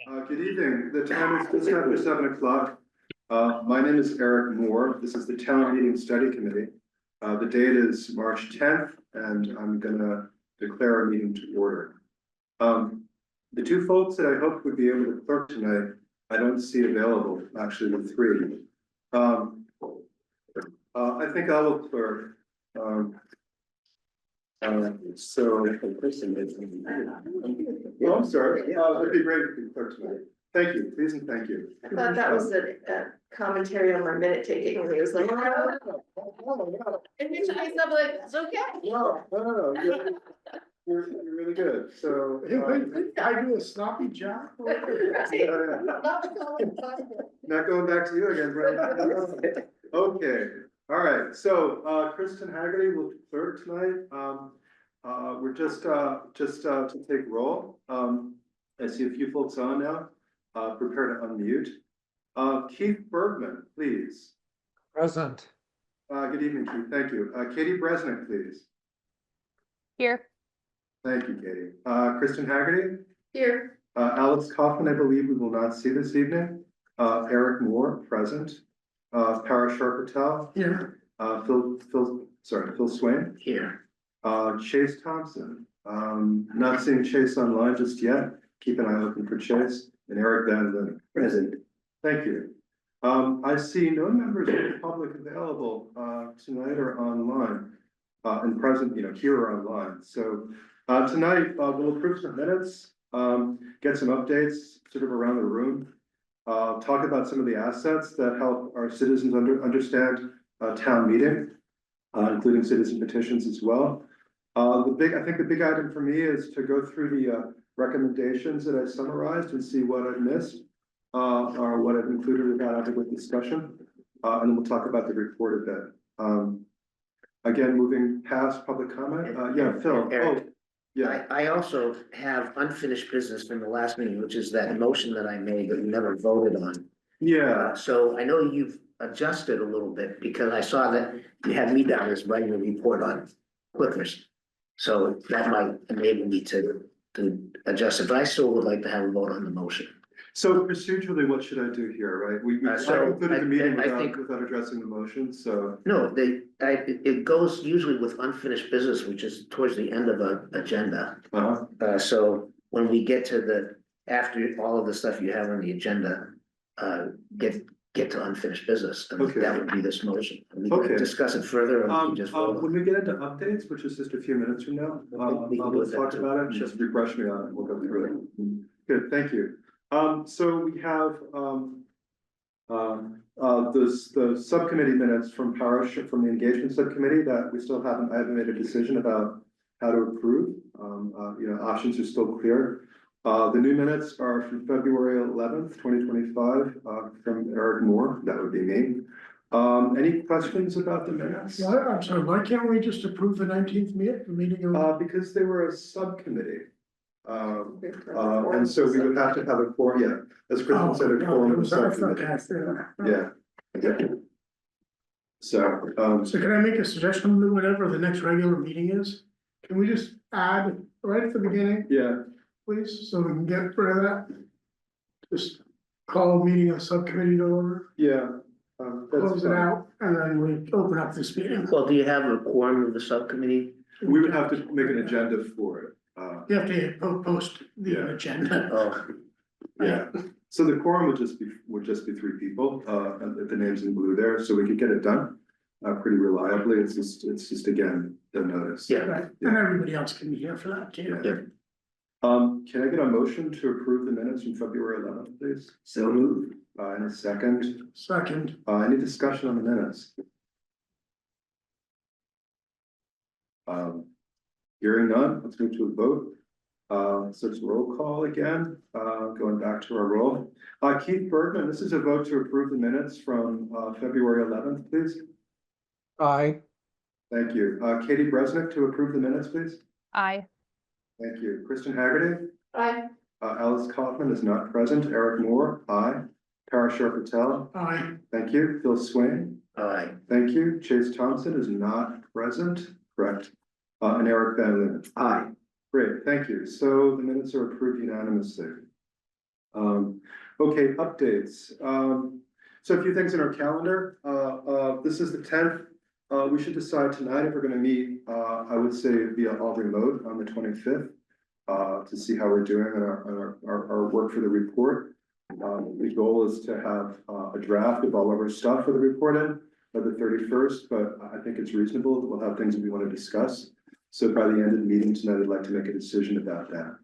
Good evening. The time is just after 7 o'clock. My name is Eric Moore. This is the Town Meeting Study Committee. The date is March 10th, and I'm gonna declare a meeting to order. The two folks that I hoped would be able to clerk tonight, I don't see available, actually the three. I think I will clerk. So. Oh, I'm sorry. It'd be great if you could clerk tonight. Thank you, please and thank you. I thought that was a commentary on my minute taking, when he was like. And you should stuff like, it's okay. No, you're really good, so. I do a sloppy job. Not going back to you again, right? Okay, all right, so, Kristen Haggerty will clerk tonight. We're just to take roll. I see a few folks on now, prepare to unmute. Keith Bergman, please. Present. Good evening, Keith, thank you. Katie Bresnick, please. Here. Thank you, Katie. Kristen Haggerty. Here. Alex Kaufman, I believe we will not see this evening. Eric Moore, present. Parashar Patel. Here. Phil Swain. Here. Chase Thompson. Not seeing Chase online just yet. Keep an eye open for Chase. And Eric Van Linen. Present. Thank you. I see no members of the public available tonight or online. And present, here or online. So tonight we'll approve some minutes, get some updates sort of around the room, talk about some of the assets that help our citizens understand town meeting, including citizen petitions as well. I think the big item for me is to go through the recommendations that I summarized and see what I've missed, or what I've included without adequate discussion, and then we'll talk about the report a bit. Again, moving past public comment, yeah, Phil. Eric, Oh, yeah. I also have unfinished business from the last meeting, which is that motion that I made that we never voted on. Yeah, So I know you've adjusted a little bit because I saw that you had me down as writing a report on Clippers. So that might enable me to adjust it, but I still would like to have a vote on the motion. so procedurally, what should I do here, right? We So concluded the meeting I think- without addressing the motion, so. No, it goes usually with unfinished business, which is towards the end of an agenda. So when we get to after all of the stuff you have on the agenda, get to unfinished business, then Okay. that would be this motion. We Okay. can discuss it further, or we can just vote When on it. we get into updates, which is just a few minutes from now, we can do let's that talk too. about it, just refresh me on it, we'll go through it. Good, thank you. So we have, the subcommittee minutes from the engagement subcommittee that I haven't made a decision about how to approve. Options are still clear. The new minutes are from February 11th, 2025, from Eric Moore, that would be me. Any questions about the minutes? I'm sorry, why can't we just approve the 19th meeting? Because they were a subcommittee. And so we would have to have a quorum, yeah, as Kristen said, a quorum of the subcommittee. Yeah. So, So can I make a suggestion to whatever the next regular meeting is? Can we just add right at the beginning, yeah, please, so we can get rid of that? Just call a meeting of subcommittee to order, yeah. That's close it fine. out, and then we open up this meeting. Well, do you have a quorum of the subcommittee? We would have to make an agenda for it. You have to post the Yeah. agenda. Oh, Yeah, so the quorum would just be three people, and the names in blue there, so we could get it done. Pretty reliably, it's just again, the notice. yeah. Right, and everybody else can be here for that too. Yeah. Can I get a motion to approve the minutes from February 11th, please? So moved. In a second, Second, any discussion on the minutes? Hearing none, let's move to a vote. So it's roll call again, going back to our roll. Keith Bergman, this is a vote to approve the minutes from February 11th, please. Aye. Thank you. Katie Bresnick to approve the minutes, please. Aye. Thank you. Kristen Haggerty. Aye. Alice Kaufman is not present. Eric Moore, aye. Parashar Patel, aye. thank you. Phil Swain, Aye. thank you. Chase Thompson is not present, correct? And Eric Van Linen. Aye. Great, thank you. So the minutes are approved unanimously. Okay, updates. So a few things in our calendar. This is the 10th. We should decide tonight if we're gonna meet, I would say via all remote on the 25th. To see how we're doing on our work for the report. The goal is to have a draft of all of our stuff for the report in by the 31st, but I think it's reasonable that we'll have things that we want to discuss. So by the end of the meeting tonight, I'd like to make a decision about that.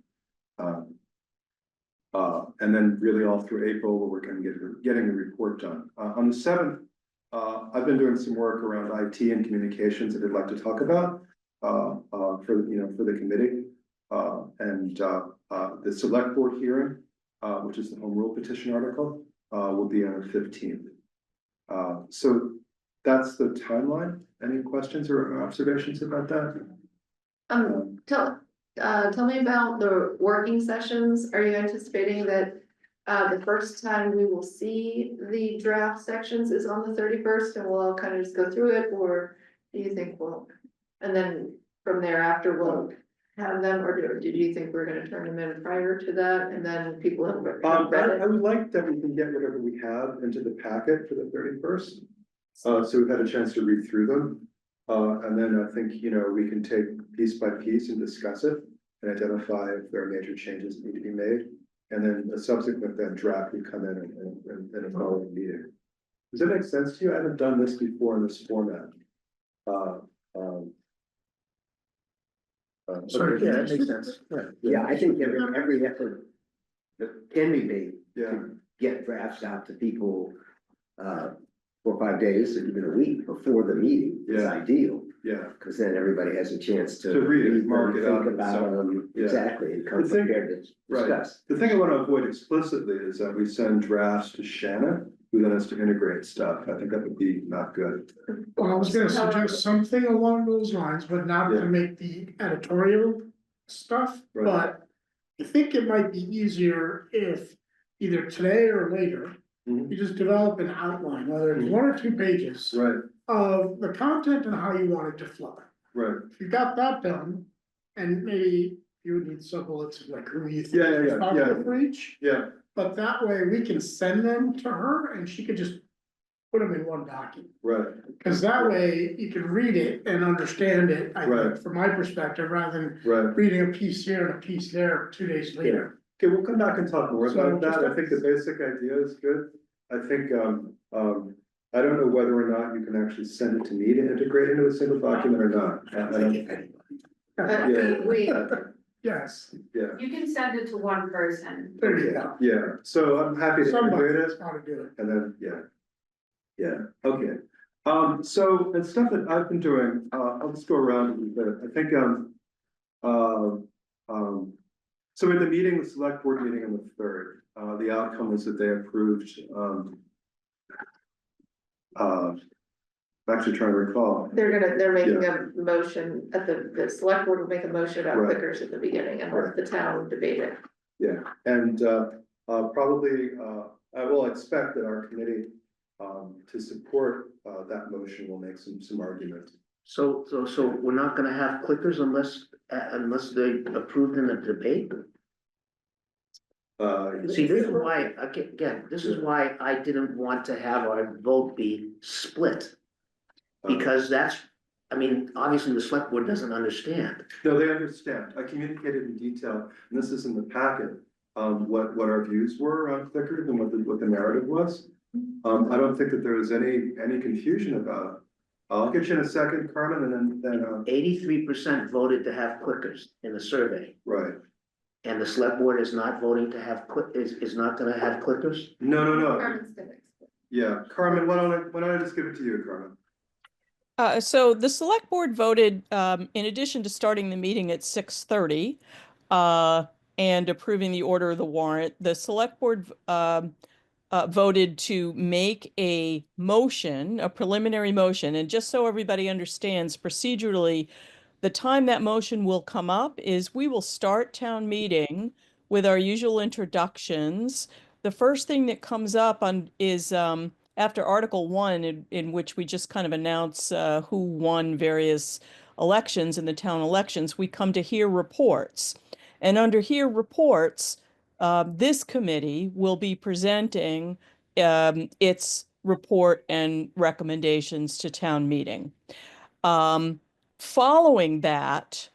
And then really all through April, we'll work on getting the report done. On the 7th, I've been doing some work around IT and communications that I'd like to talk about for the committee. The select board hearing, which is the home rule petition article, will be on the 15th. So that's the timeline. Any questions or observations about that? Tell me about the working sessions. Are you anticipating that the first time we will see the draft sections is on the 31st and we'll all kind of just go through it, or do you think and then from thereafter we'll have them, or did you think we're gonna turn them in prior to that and then people have read I it? would like that we can get whatever we have into the packet for the 31st. So we've had a chance to read through them. And then I think, we can take piece by piece and discuss it and identify if there are major changes that need to be made. And then a subsequent draft would come in a following meeting. Does that make sense to you? I haven't done this before in this format. Sorry. Yeah, that makes sense. Yeah, I think every effort that can be made Yeah, to get drafts out to people 4 or 5 days, or even a week before the meeting is Yeah. ideal. yeah. Because then everybody has a chance to To read it, them, mark it up, think about so, them, yeah. exactly, and come The thing- prepared to Right. discuss. The thing I want to avoid explicitly is that we send drafts to Shannon, who then has to integrate stuff. I think that would be not good. Well, I was gonna suggest something along those lines, but not Yeah. to make the editorial stuff, Right. but. I think it might be easier if either today or later, Mhm. you just develop an outline, whether it's Mhm. 1 or 2 pages. Right, Of the content and how you want it to flow. right. If you got that done, and maybe you would need some bullets of like who you think Yeah, is yeah, yeah, responsible yeah. for each. Yeah, But that way we can send them to her and she could just put them in one document. right. Cause that way you can read it and understand it, I Right. think, from my perspective, rather than Right. reading a piece here and a piece there 2 days later. Okay, we'll come back and talk more So about that. just- I think the basic idea is good. I think, I don't know whether or not you can actually send it to me to integrate into a single document or not. I don't, Yeah. We, Yes, yeah, You can send it to one person. there you go. yeah. So I'm happy to Somebody integrate it. knows how to do it. And then, yeah. Yeah, okay. So and stuff that I've been doing, I'll just go around a little bit. I think, so in the meeting, the select board meeting on the 3rd, the outcome was that they approved, I'm actually trying to recall. they're making a motion at the select board will make a motion about Right. clickers at the beginning and let Right. the town debate it. Yeah, and probably, I will expect that our committee, to support that motion will make some argument. So we're not gonna have clickers unless they approved in a debate? See, this is why, again, this is why I didn't want to have our vote be split. Because obviously the select board doesn't understand. No, they understand. I communicated in detail, and this is in the packet, what our views were on clickers and what the narrative was. I don't think that there was any confusion about it. I'll get you in a second, Carmen, and then, 83% voted to have clickers in the survey, right. and the select board is not voting to have is not gonna have clickers? No. Carmen's gonna explain. Yeah, Carmen, why don't I just give it to you, Carmen? So the select board voted, in addition to starting the meeting at 6:30 and approving the order of the warrant, the select board voted to make a motion, a preliminary motion. And just so everybody understands procedurally, the time that motion will come up is we will start town meeting with our usual introductions. The first thing that comes up is after Article 1, in which we just kind of announce who won various elections in the town elections, we come to hear reports. And under hear reports, this committee will be presenting its report and recommendations to town meeting. Following that,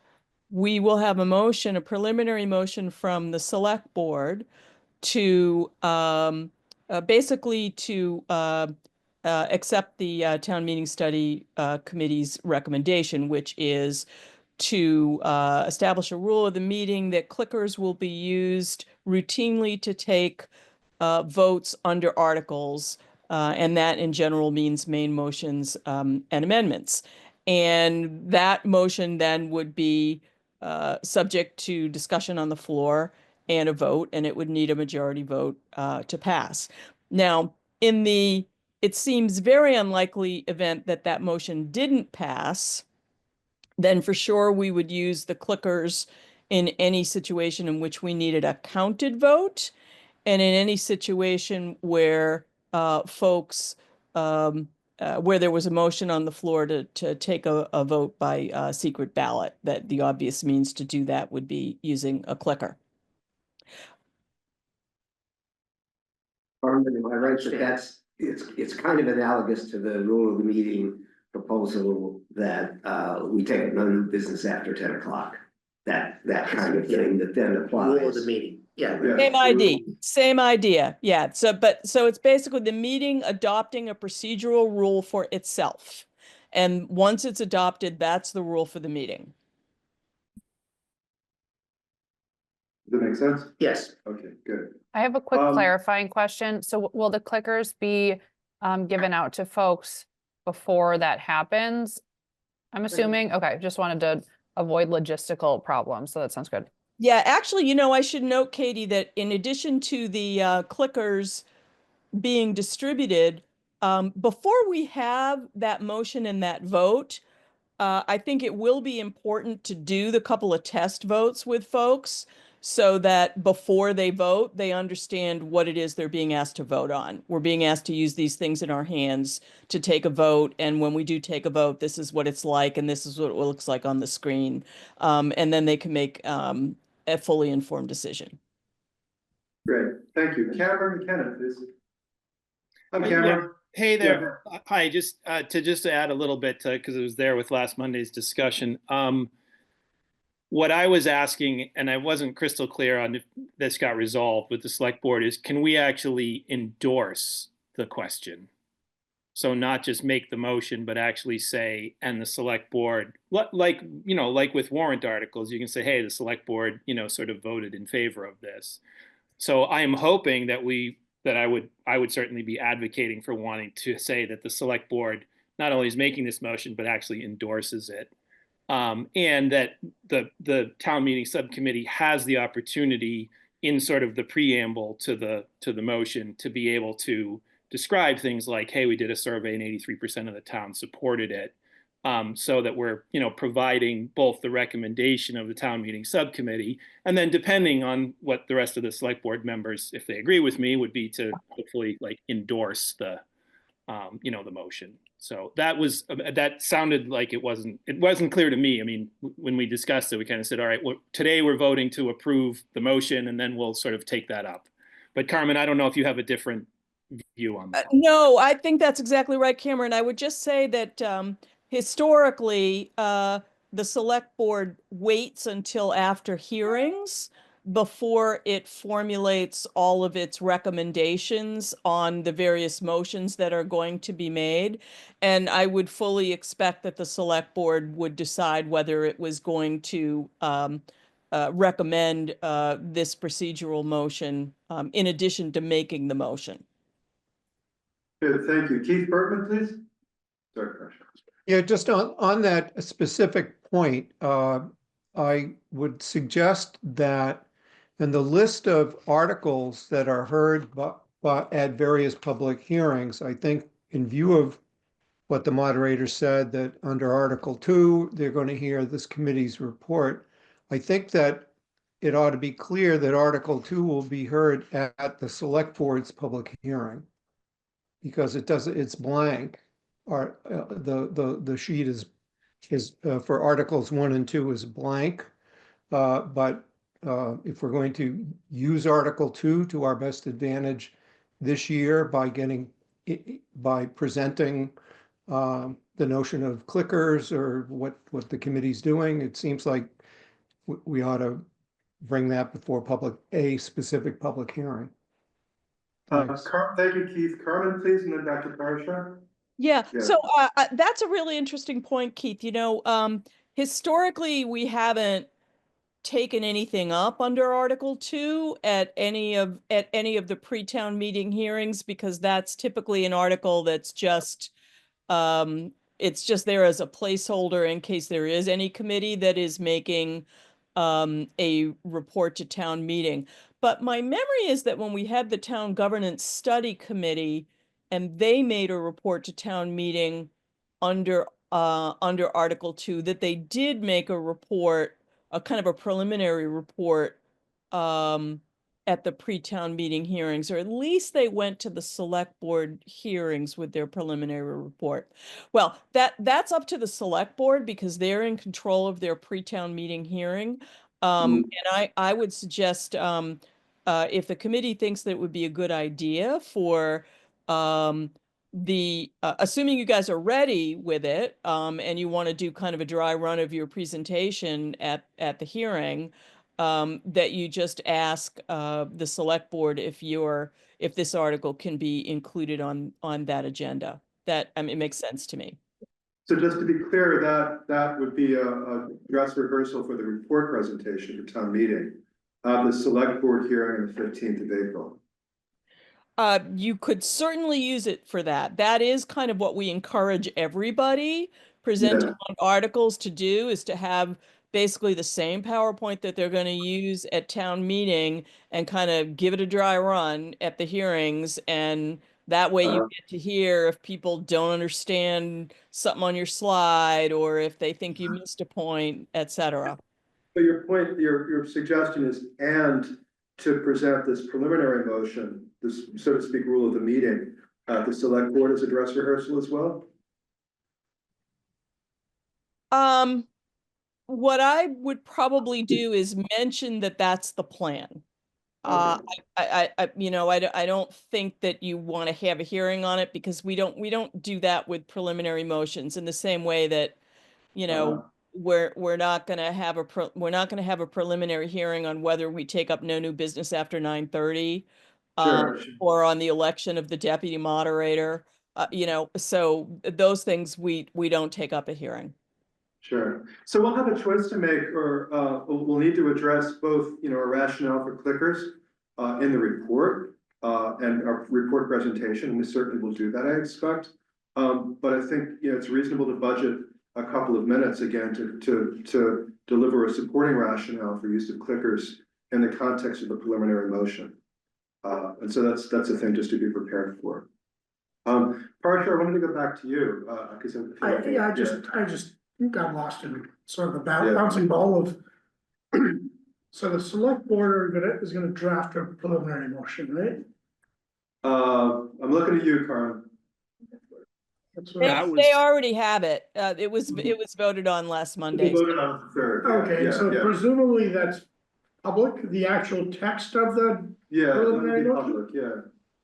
we will have a motion, a preliminary motion from the select board to basically to accept the town meeting study committee's recommendation, which is to establish a rule of the meeting that clickers will be used routinely to take votes under articles, and that in general means main motions and amendments. And that motion then would be subject to discussion on the floor and a vote, and it would need a majority vote to pass. Now, in the, it seems very unlikely event that that motion didn't pass, then for sure we would use the clickers in any situation in which we needed a counted vote, and in any situation where folks, where there was a motion on the floor to take a vote by secret ballot, that the obvious means to do that would be using a clicker. Carmen, am I right that that's, it's kind of analogous to the rule of the meeting proposal that we take no new business after 10 o'clock? That kind of thing that then applies. Rule of the meeting, yeah. Same idea, yeah. So it's basically the meeting adopting a procedural rule for itself. And once it's adopted, that's the rule for the meeting. Does that make sense? Yes, Okay, good. I have a quick Um, clarifying question. So will the clickers be given out to folks before that happens? I'm assuming, okay, just wanted to avoid logistical problems, so that sounds good. Yeah, actually, you know, I should note, Katie, that in addition to the clickers being distributed, before we have that motion and that vote, I think it will be important to do the couple of test votes with folks so that before they vote, they understand what it is they're being asked to vote on. We're being asked to use these things in our hands to take a vote. And when we do take a vote, this is what it's like, and this is what it looks like on the screen. And then they can make a fully informed decision. Great, thank you. Cameron McKenna, please. I'm Yeah. Cameron. Hey there. Hi, just to add a little bit, because it was there with last Monday's discussion. What I was asking, and I wasn't crystal clear on if this got resolved with the select board, is can we actually endorse the question? So not just make the motion, but actually say, and the select board, like, you know, like with warrant articles, you can say, hey, the select board, you know, sort of voted in favor of this. So I am hoping that I would certainly be advocating for wanting to say that the select board not only is making this motion, but actually endorses it. And that the town meeting subcommittee has the opportunity in sort of the preamble to the motion to be able to describe things like, hey, we did a survey and 83% of the town supported it. So that we're, you know, providing both the recommendation of the town meeting subcommittee, and then depending on what the rest of the select board members, if they agree with me, would be to hopefully like endorse the, you know, the motion. So that sounded like it wasn't clear to me. I mean, when we discussed it, we kind of said, all right, well, today we're voting to approve the motion, and then we'll sort of take that up. But Carmen, I don't know if you have a different view on that. No, I think that's exactly right, Cameron. I would just say that historically, the select board waits until after hearings before it formulates all of its recommendations on the various motions that are going to be made. And I would fully expect that the select board would decide whether it was going to recommend this procedural motion in addition to making the motion. Good, thank you. Keith Bergman, please. Sorry, Chris. Yeah, just on that specific point, I would suggest that in the list of articles that are heard at various public hearings, I think in view of what the moderator said, that under Article 2, they're going to hear this committee's report. I think that it ought to be clear that Article 2 will be heard at the select board's public hearing, because it's blank. The sheet is for Articles 1 and 2 is blank, but if we're going to use Article 2 to our best advantage this year by presenting the notion of clickers or what the committee's doing, it seems like we ought to bring that before a specific public hearing. Thanks. Thank you, Keith. Carmen, please, and then Dr. Parashar. Yeah, Yeah. so that's a really interesting point, Keith. You know, historically, we haven't taken anything up under Article 2 at any of the pre-town meeting hearings, because that's typically an article that's just it's just there as a placeholder in case there is any committee that is making a report to town meeting. But my memory is that when we had the Town Governance Study Committee and they made a report to town meeting under Article 2, that they did make a report, a kind of a preliminary report at the pre-town meeting hearings, or at least they went to the select board hearings with their preliminary report. Well, that's up to the select board because they're in control of their pre-town meeting hearing. And I would suggest if the committee thinks that it would be a good idea for assuming you guys are ready with it, and you want to do kind of a dry run of your presentation at the hearing, that you just ask the select board if this article can be included on that agenda. That, I mean, it makes sense to me. So just to be clear, that would be a dress rehearsal for the report presentation for town meeting, the select board hearing on the 15th of April. You could certainly use it for that. That is kind of what we encourage everybody presenting on articles to do, is to have basically the same PowerPoint that they're going to use at town meeting and kind of give it a dry run at the hearings. And that way you get to hear if people don't understand something on your slide, or if they think you missed a point, etc. But your point, your suggestion is, and to present this preliminary motion, this, so to speak, rule of the meeting, the select board as a dress rehearsal as well? What I would probably do is mention that that's the plan. I don't think that you want to have a hearing on it, because we don't do that with preliminary motions in the same way that, you know, we're not going to have a preliminary hearing on whether we take up no new business after 9:30, or on the election of the deputy moderator. So those things we don't take up a hearing. Sure. So we'll have a choice to make, or we'll need to address both, a rationale for clickers in the report and our report presentation. We certainly will do that, I expect. But I think, it's reasonable to budget a couple of minutes again to deliver a supporting rationale for use of clickers in the context of the preliminary motion. And so that's a thing just to be prepared for. Parashar, I wanted to go back to you because I just got lost in sort of the bouncing ball of. So the select board is gonna draft a preliminary motion, right? I'm looking at you, Carmen. They already have it. It was voted on last Monday. Voted on the 3rd. Okay, so presumably that's public, the actual text of the preliminary motion? Public,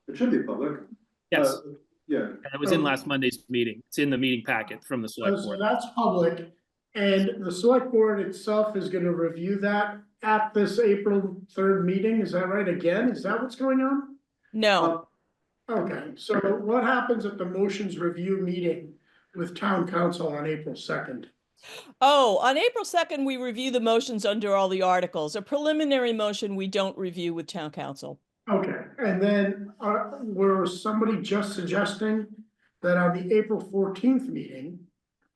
it should be public. Yes. And it was in last Monday's meeting. It's in the meeting packet from the select So board. that's public, and the select board itself is gonna review that at this April 3rd meeting, is that right again? Is that what's going on? No. Okay, so what happens at the motions review meeting with town council on April 2nd? Oh, on April 2nd, we review the motions under all the articles. A preliminary motion we don't review with town council. Okay, and then were somebody just suggesting that on the April 14th meeting,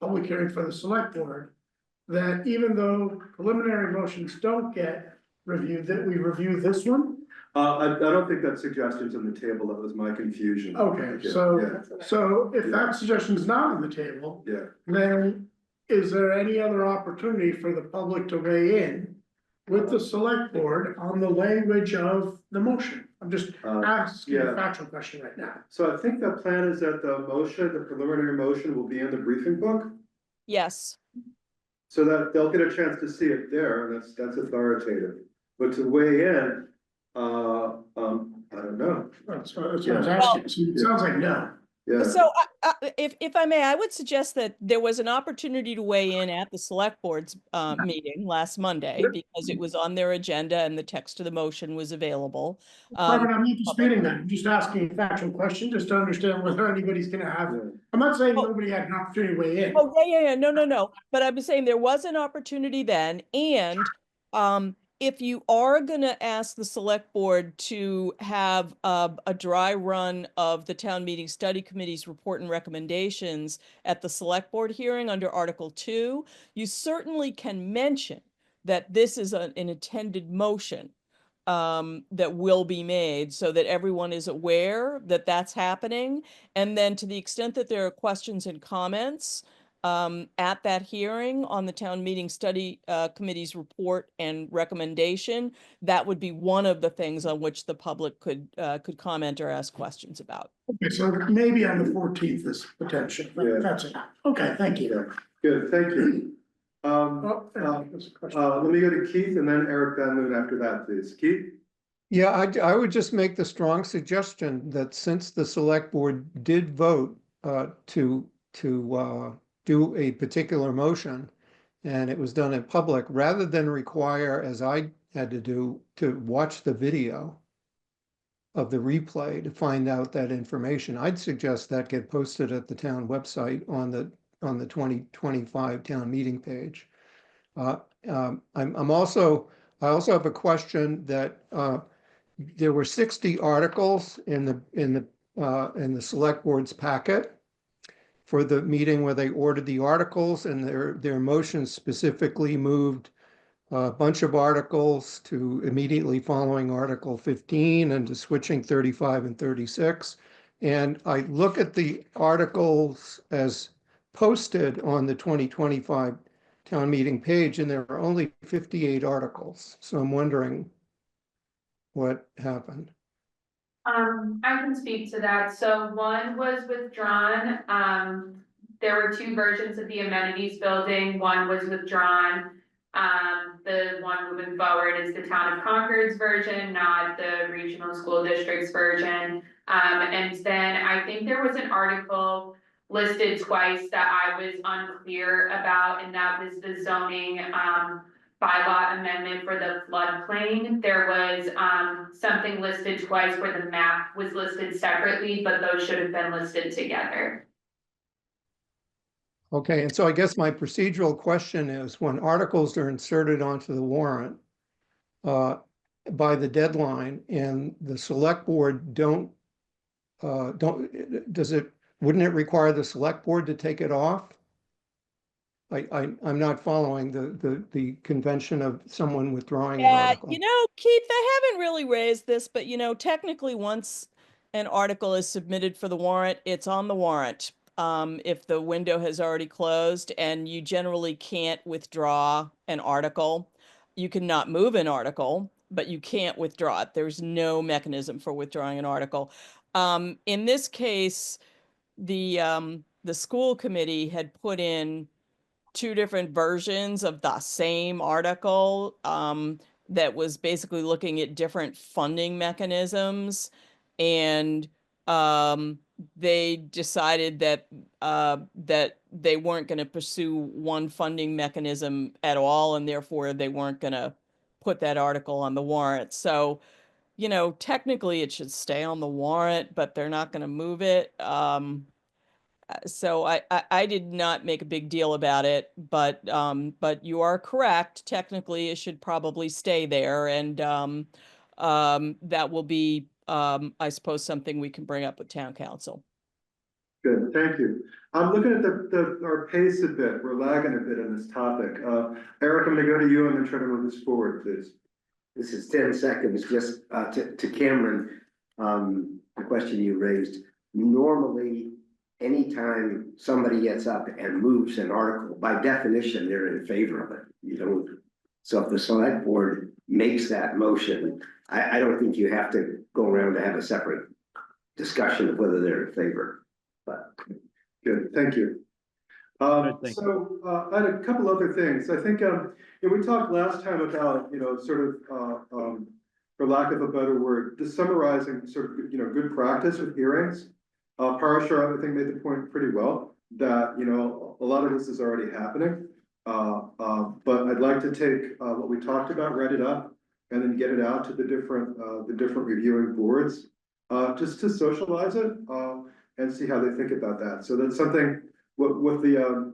public hearing for the select board, that even though preliminary motions don't get reviewed, that we review this one? I don't think that suggestion's on the table. That was my confusion. Okay, so if that suggestion's not on the table, then is there any other opportunity for the public to weigh in with the select board on the language of the motion? I'm just asking a factual question right now. So I think the plan is that the preliminary motion will be in the briefing book. Yes. So that they'll get a chance to see it there, and that's authoritative. but to weigh in, I don't know, That's what I was asking. So it sounds like no. yeah. So if I may, I would suggest that there was an opportunity to weigh in at the select board's meeting last Monday because it was on their agenda and the text of the motion was available. Robert, I'm not disputing that. I'm just asking a factual question, just to understand whether anybody's gonna have. I'm not saying nobody had an opportunity to weigh in. Oh, yeah. No. But I'm saying there was an opportunity then, and if you are gonna ask the select board to have a dry run of the town meeting study committee's report and recommendations at the select board hearing under Article 2, you certainly can mention that this is an intended motion that will be made so that everyone is aware that that's happening. And then to the extent that there are questions and comments at that hearing on the town meeting study committee's report and recommendation, that would be one of the things on which the public could comment or ask questions about. Okay, so maybe on the 14th is potential. Yeah. That's it. Okay, thank you. Yeah, good, thank you. There's a question. Let me go to Keith and then Eric Van Loon after that, please. Keith? Yeah, I would just make the strong suggestion that since the select board did vote to do a particular motion, and it was done in public, rather than require, as I had to do, to watch the video of the replay to find out that information, I'd suggest that get posted at the town website on the 2025 town meeting page. I also have a question that there were 60 articles in the select board's packet for the meeting where they ordered the articles, and their motions specifically moved a bunch of articles to immediately following Article 15 and to switching 35 and 36. And I look at the articles as posted on the 2025 town meeting page, and there are only 58 articles. So I'm wondering what happened. I can speak to that. So one was withdrawn. There were two versions of the amenities building. One was withdrawn. The one moving forward is the Town of Concord's version, not the regional school district's version. And then I think there was an article listed twice that I was unclear about, and that was the zoning bylaw amendment for the floodplain. There was something listed twice where the map was listed separately, but those should have been listed together. Okay, and so I guess my procedural question is, when articles are inserted onto the warrant by the deadline, and the select board wouldn't it require the select board to take it off? I'm not following the convention of someone withdrawing an article. Keith, I haven't really raised this, but technically once an article is submitted for the warrant, it's on the warrant. If the window has already closed, and you generally can't withdraw an article. You cannot move an article, but you can't withdraw it. There's no mechanism for withdrawing an article. In this case, the school committee had put in two different versions of the same article that was basically looking at different funding mechanisms, and they decided that that they weren't going to pursue one funding mechanism at all, and therefore they weren't going to put that article on the warrant. So, technically it should stay on the warrant, but they're not going to move it. So I did not make a big deal about it, but you are correct. Technically, it should probably stay there, and that will be, I suppose, something we can bring up with town council. Good, thank you. I'm looking at our pace a bit. We're lagging a bit on this topic. Eric, I'm gonna go to you and then try to move this forward, please. This is 10 seconds, just to Cameron, the question you raised. Normally, anytime somebody gets up and moves an article, by definition, they're in favor of it. So if the select board makes that motion, I don't think you have to go around to have a separate discussion of whether they're in favor. But good, thank you. I had a couple other things. I think, we talked last time about, sort of, for lack of a better word, just summarizing sort of, good practice with hearings. Parashar, I think, made the point pretty well that, a lot of this is already happening. But I'd like to take, what we talked about, write it up, and then get it out to the different reviewing boards, just to socialize it, and see how they think about that. So that's something with the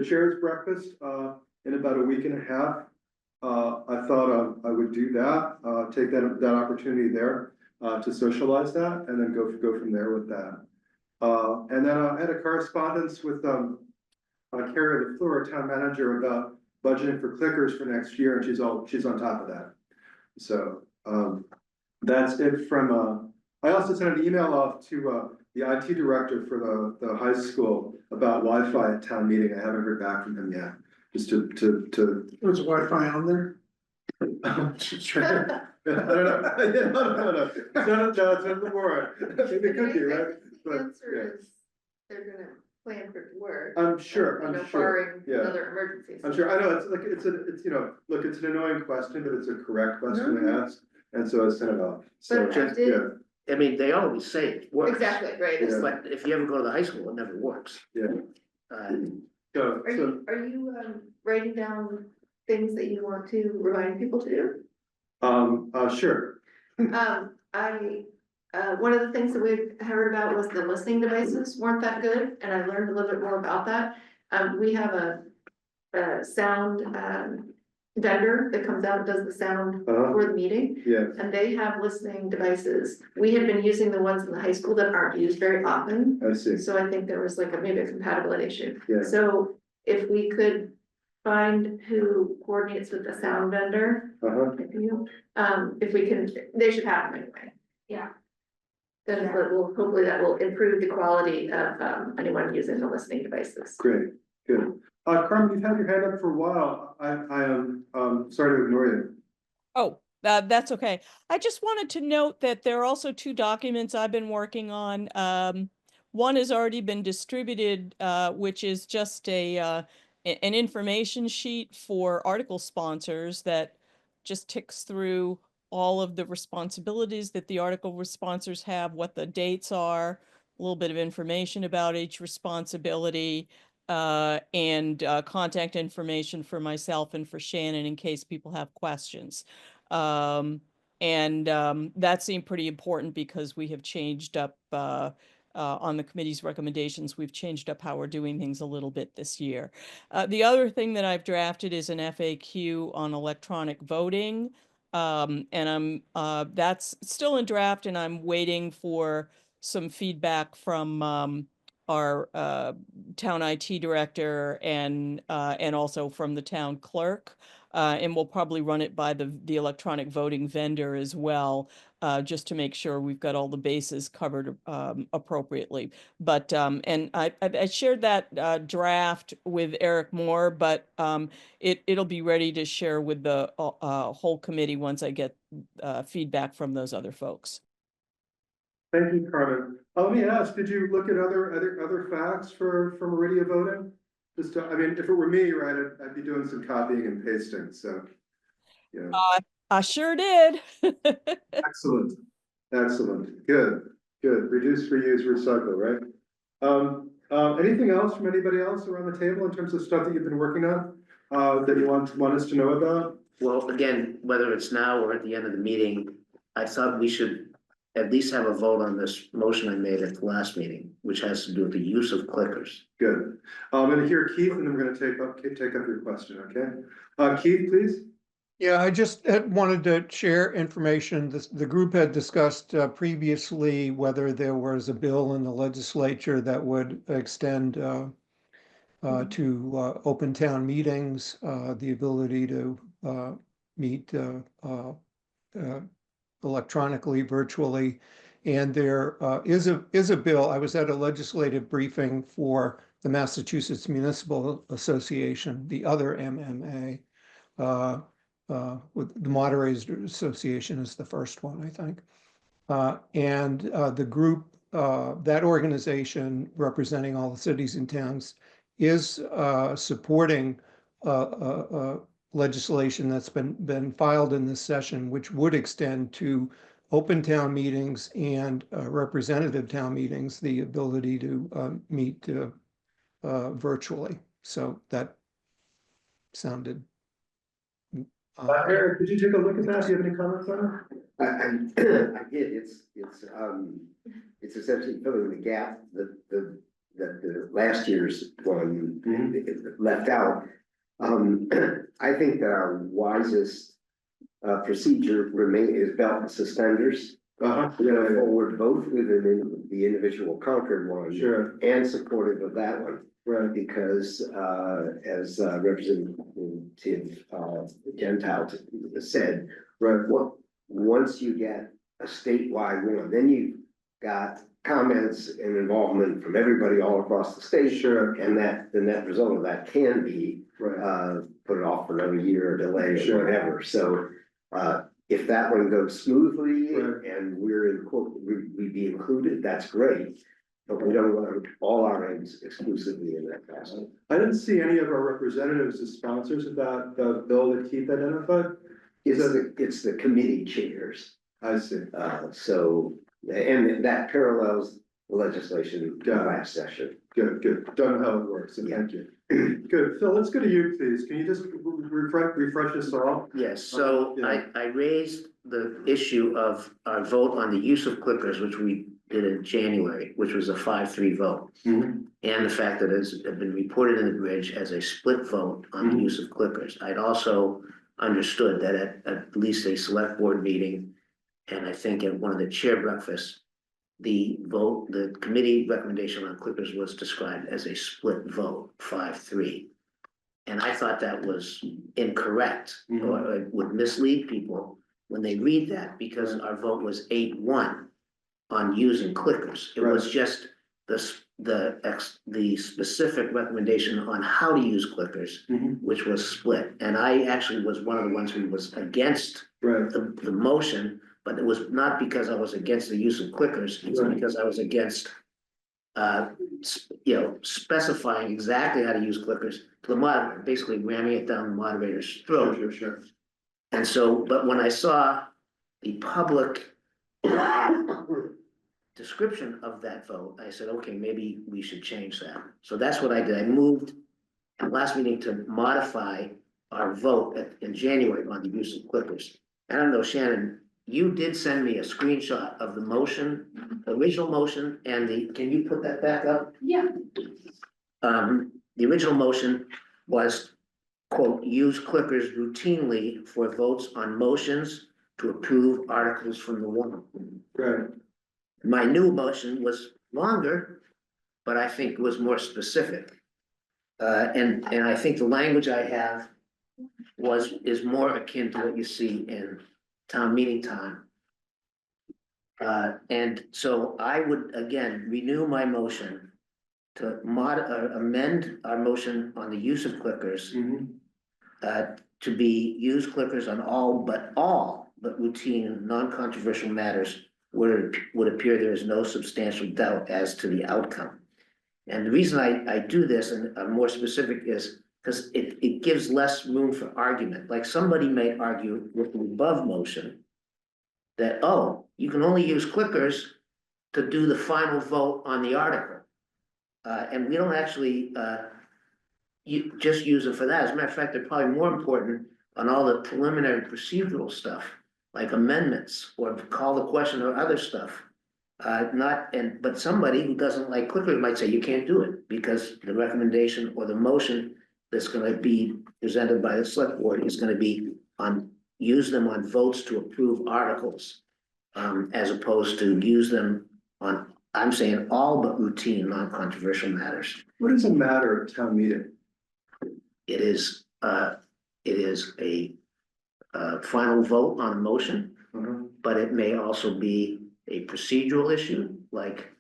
chair's breakfast, in about a week and a half. I thought I would do that, take that opportunity there, to socialize that, and then go from there with that. And then I had a correspondence with Carrie LaFleur, town manager, about budgeting for clickers for next year, and she's on top of that. So that's it from. I also sent an email off to the IT director for the high school about Wi-Fi at town meeting. I haven't heard back from him yet. Just to. Was Wi-Fi on there? Sure. I don't know. No. It's not the warrant. Maybe it could be, right? The answer is they're gonna plan for it to work. I'm sure. Barring Yeah. another emergency. I'm sure. I know it's look, it's an annoying question, but it's a correct question to ask, and so I sent it off. So But I did- yeah, I mean, they always say it works. Exactly, right. Yeah. But if you ever go to the high school, it never works. yeah. Uh, Are you writing down things that you want to remind people to do? Sure. One of the things that we heard about was the listening devices weren't that good, and I learned a little bit more about that. We have a sound vendor that comes out and does the sound for the meeting, Yeah. and they have listening devices. We had been using the ones in the high school that aren't used very often, I see. so I think there was like maybe a compatibility issue. Yeah. So if we could find who coordinates with the sound vendor, if we can, they should have them anyway. Yeah. Then hopefully that will improve the quality of anyone using the listening devices. Great. Good. Carmen, you've had your hand up for a while. I am sorry to ignore you. Oh, that's okay. I just wanted to note that there are also two documents I've been working on. One has already been distributed, which is just an information sheet for article sponsors that just ticks through all of the responsibilities that the article sponsors have, what the dates are, a little bit of information about each responsibility, and contact information for myself and for Shannon in case people have questions. That seemed pretty important because we have changed up on the committee's recommendations, we've changed up how we're doing things a little bit this year. The other thing that I've drafted is an FAQ on electronic voting. That's still in draft, and I'm waiting for some feedback from our town IT director and also from the town clerk. And we'll probably run it by the electronic voting vendor as well, just to make sure we've got all the bases covered appropriately. But and I shared that draft with Eric Moore, but it'll be ready to share with the whole committee once I get feedback from those other folks. Thank you, Carmen. Let me ask, did you look at other facts for Meridia voting? Just, I mean, if it were me, right, I'd be doing some copying and pasting, so. Yeah. I sure did. Excellent, good, reduce, reuse, recycle, right? Anything else from anybody else around the table in terms of stuff that you've been working on, that you want us to know about? Well, again, whether it's now or at the end of the meeting, I thought we should at least have a vote on this motion I made at the last meeting, which has to do with the use of clickers. Good. I'm gonna hear Keith, and then we're gonna take up your question, okay? Keith, please. Yeah, I just wanted to share information. The group had discussed previously whether there was a bill in the legislature that would extend to open town meetings, the ability to meet electronically, virtually. And there is a bill. I was at a legislative briefing for the Massachusetts Municipal Association, the other MMA. With the Moderators Association is the first one, I think. The group, that organization representing all the cities and towns is supporting legislation that's been filed in this session, which would extend to open town meetings and representative town meetings, the ability to meet virtually. So that sounded. Eric, did you take a look at that? Do you have any comments on it? I did, it's essentially filling the gap that the last year's one left out. I think that our wisest procedure is belt and suspenders. Going forward, both within the individual Concord one. Sure. And supportive of that one. Right. Because as Representative Gentile said, Right. Once you get a statewide one, then you've got comments and involvement from everybody all across the state. Sure. And the net result of that can be Right. put it off for another year or delay or Sure. whatever. So if that one goes smoothly Right. and we'd be included, that's great. But we don't want all our eggs exclusively in that basket. I didn't see any of our representatives as sponsors of that bill that Keith identified. It's the committee chairs. I see. And that parallels the legislation Got it. last session. Good. Don't know how it works, so thank you. Good. Phil, let's go to you, please. Can you just refresh us all? Yes, so Yeah. I raised the issue of our vote on the use of clickers, which we did in January, which was a 5-3 vote. And the fact that it's been reported in the bridge as a split vote on the use of clickers. I'd also understood that at least a select board meeting, and I think at one of the chair breakfasts, the committee recommendation on clickers was described as a split vote, 5-3. And I thought that was incorrect, or it would mislead people when they read that, because our vote was 8-1 on using clickers. It was just the specific recommendation on how to use clickers, which was split. And I actually was one of the ones who was against the motion, but it was not because I was against the use of clickers, it's because I was against specifying exactly how to use clickers to the moderator, basically ramming it down the moderator's throat. Sure. And so, but when I saw the public description of that vote, I said, okay, maybe we should change that. So that's what I did. I moved at last meeting to modify our vote in January on the use of clickers. I don't know, Shannon, you did send me a screenshot of the motion, the original motion, and can you put that back up? Yeah. The original motion was, quote, use clickers routinely for votes on motions to approve articles from the warrant. Right. My new motion was longer, but I think was more specific. And I think the language I have is more akin to what you see in town meeting time. And so I would, again, renew my motion to amend our motion on the use of clickers to be use clickers on all but routine, non-controversial matters where it would appear there is no substantial doubt as to the outcome. And the reason I do this, and I'm more specific, is because it gives less room for argument. Like somebody may argue with the above motion that, oh, you can only use clickers to do the final vote on the article. And we don't actually just use it for that. As a matter of fact, they're probably more important on all the preliminary procedural stuff, like amendments or call the question or other stuff. But somebody who doesn't like clickers might say you can't do it because the recommendation or the motion that's going to be presented by the select board is going to be use them on votes to approve articles, as opposed to use them on, I'm saying, all but routine, non-controversial matters. What does it matter at town meeting? It is a final vote on a motion, but it may also be a procedural issue, like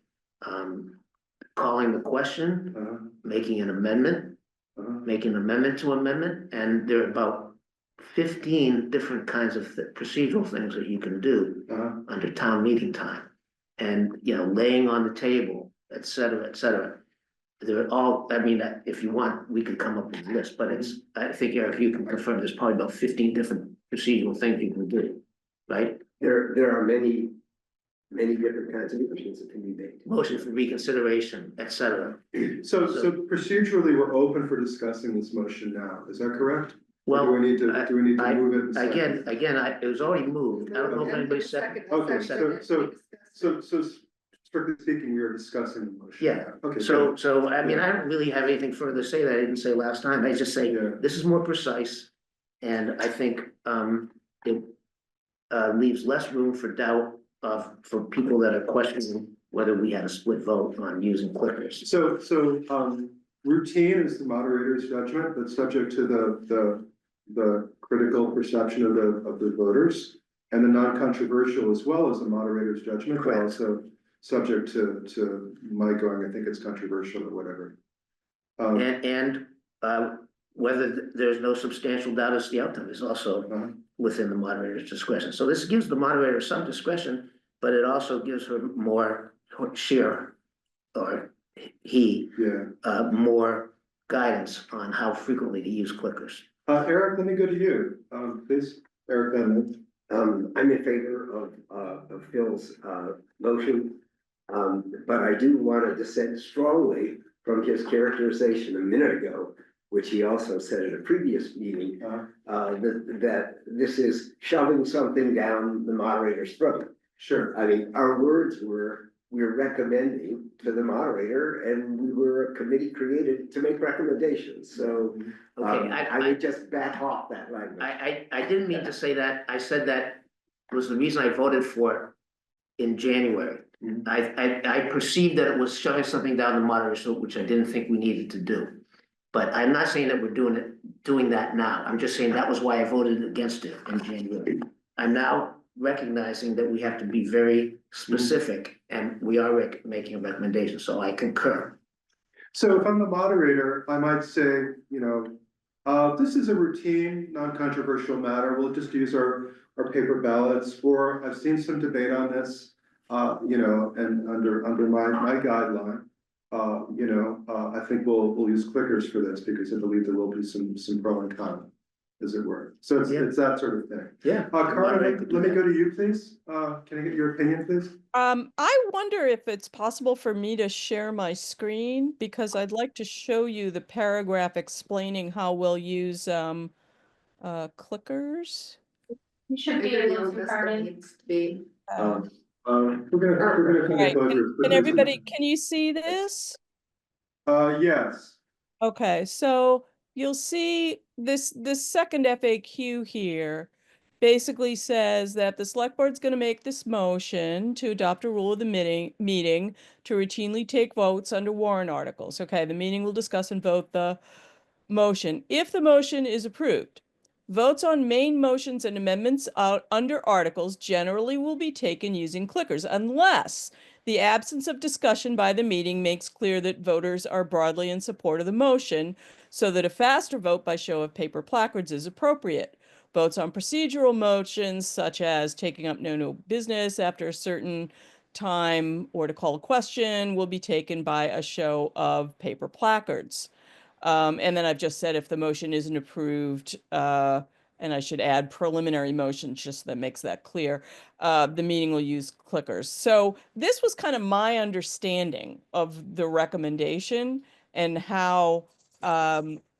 calling the question, making an amendment, making an amendment to amendment, and there are about 15 different kinds of procedural things that you can do under town meeting time. And, laying on the table, et cetera, et cetera. they're all, I mean, if you want, we could come up with a list, but it's, I think, Eric, you can confirm, there's probably about 15 different procedural things you can do, right? There are many different kinds of motions that can be made. Motion for reconsideration, et cetera. So procedurally, we're open for discussing this motion now, is that correct? Or Well, do we need to move it? and second? Again, it was already moved. I don't know if anybody said. Okay, second. so strictly speaking, we are discussing the motion. Yeah. Okay. So, good. I mean, I don't really have anything further to say that I didn't say last time. I just say, Yeah. this is more precise. And I think, it, leaves less room for doubt for people that are questioning whether we had a split vote on using clickers. So, routine is the moderator's judgment, that's subject to the critical perception of the voters. And the non-controversial as well as the moderator's judgment, but Correct. also subject to my going, I think it's controversial or whatever. And whether there's no substantial doubt as to the outcome is also within the moderator's discretion. So this gives the moderator some discretion, but it also gives her more, more guidance on how frequently to use clickers. Eric, let me go to you, please, Eric Bennett. I'm in favor of Phil's motion. But I do want to dissent strongly from his characterization a minute ago, which he also said at a previous meeting, that this is shoving something down the moderator's throat. Sure. I mean, our words were, we're recommending to the moderator, and we were a committee created to make recommendations, so. Okay, I would just back off that language. I didn't mean to say that. I said that was the reason I voted for it in January. I perceived that it was shoving something down the moderator's throat, which I didn't think we needed to do. But I'm not saying that we're doing that now. I'm just saying that was why I voted against it in January. I'm now recognizing that we have to be very specific, and we are making a recommendation, so I concur. So if I'm the moderator, I might say, this is a routine, non-controversial matter, we'll just use our paper ballots, or I've seen some debate on this, and under my guideline. I think we'll use clickers for this, because I believe there will be some pro and con, as it were. So it's that sort of thing. Yeah. Carmen, let me go to you, please. Can I get your opinion, please? I wonder if it's possible for me to share my screen, because I'd like to show you the paragraph explaining how we'll use clickers. You should be able to, Carmen. Needs to be. We're gonna Right. go through. Can everybody, can you see this? Yes. Okay, so you'll see this second FAQ here basically says that the select board's going to make this motion to adopt a rule of the meeting to routinely take votes under warrant articles. Okay, the meeting will discuss and vote the motion. If the motion is approved, votes on main motions and amendments under articles generally will be taken using clickers unless the absence of discussion by the meeting makes clear that voters are broadly in support of the motion, so that a faster vote by show of paper placards is appropriate. Votes on procedural motions, such as taking up no business after a certain time or to call a question, will be taken by a show of paper placards. And then I've just said if the motion isn't approved, and I should add preliminary motions just so that makes that clear, the meeting will use clickers. So this was kind of my understanding of the recommendation and how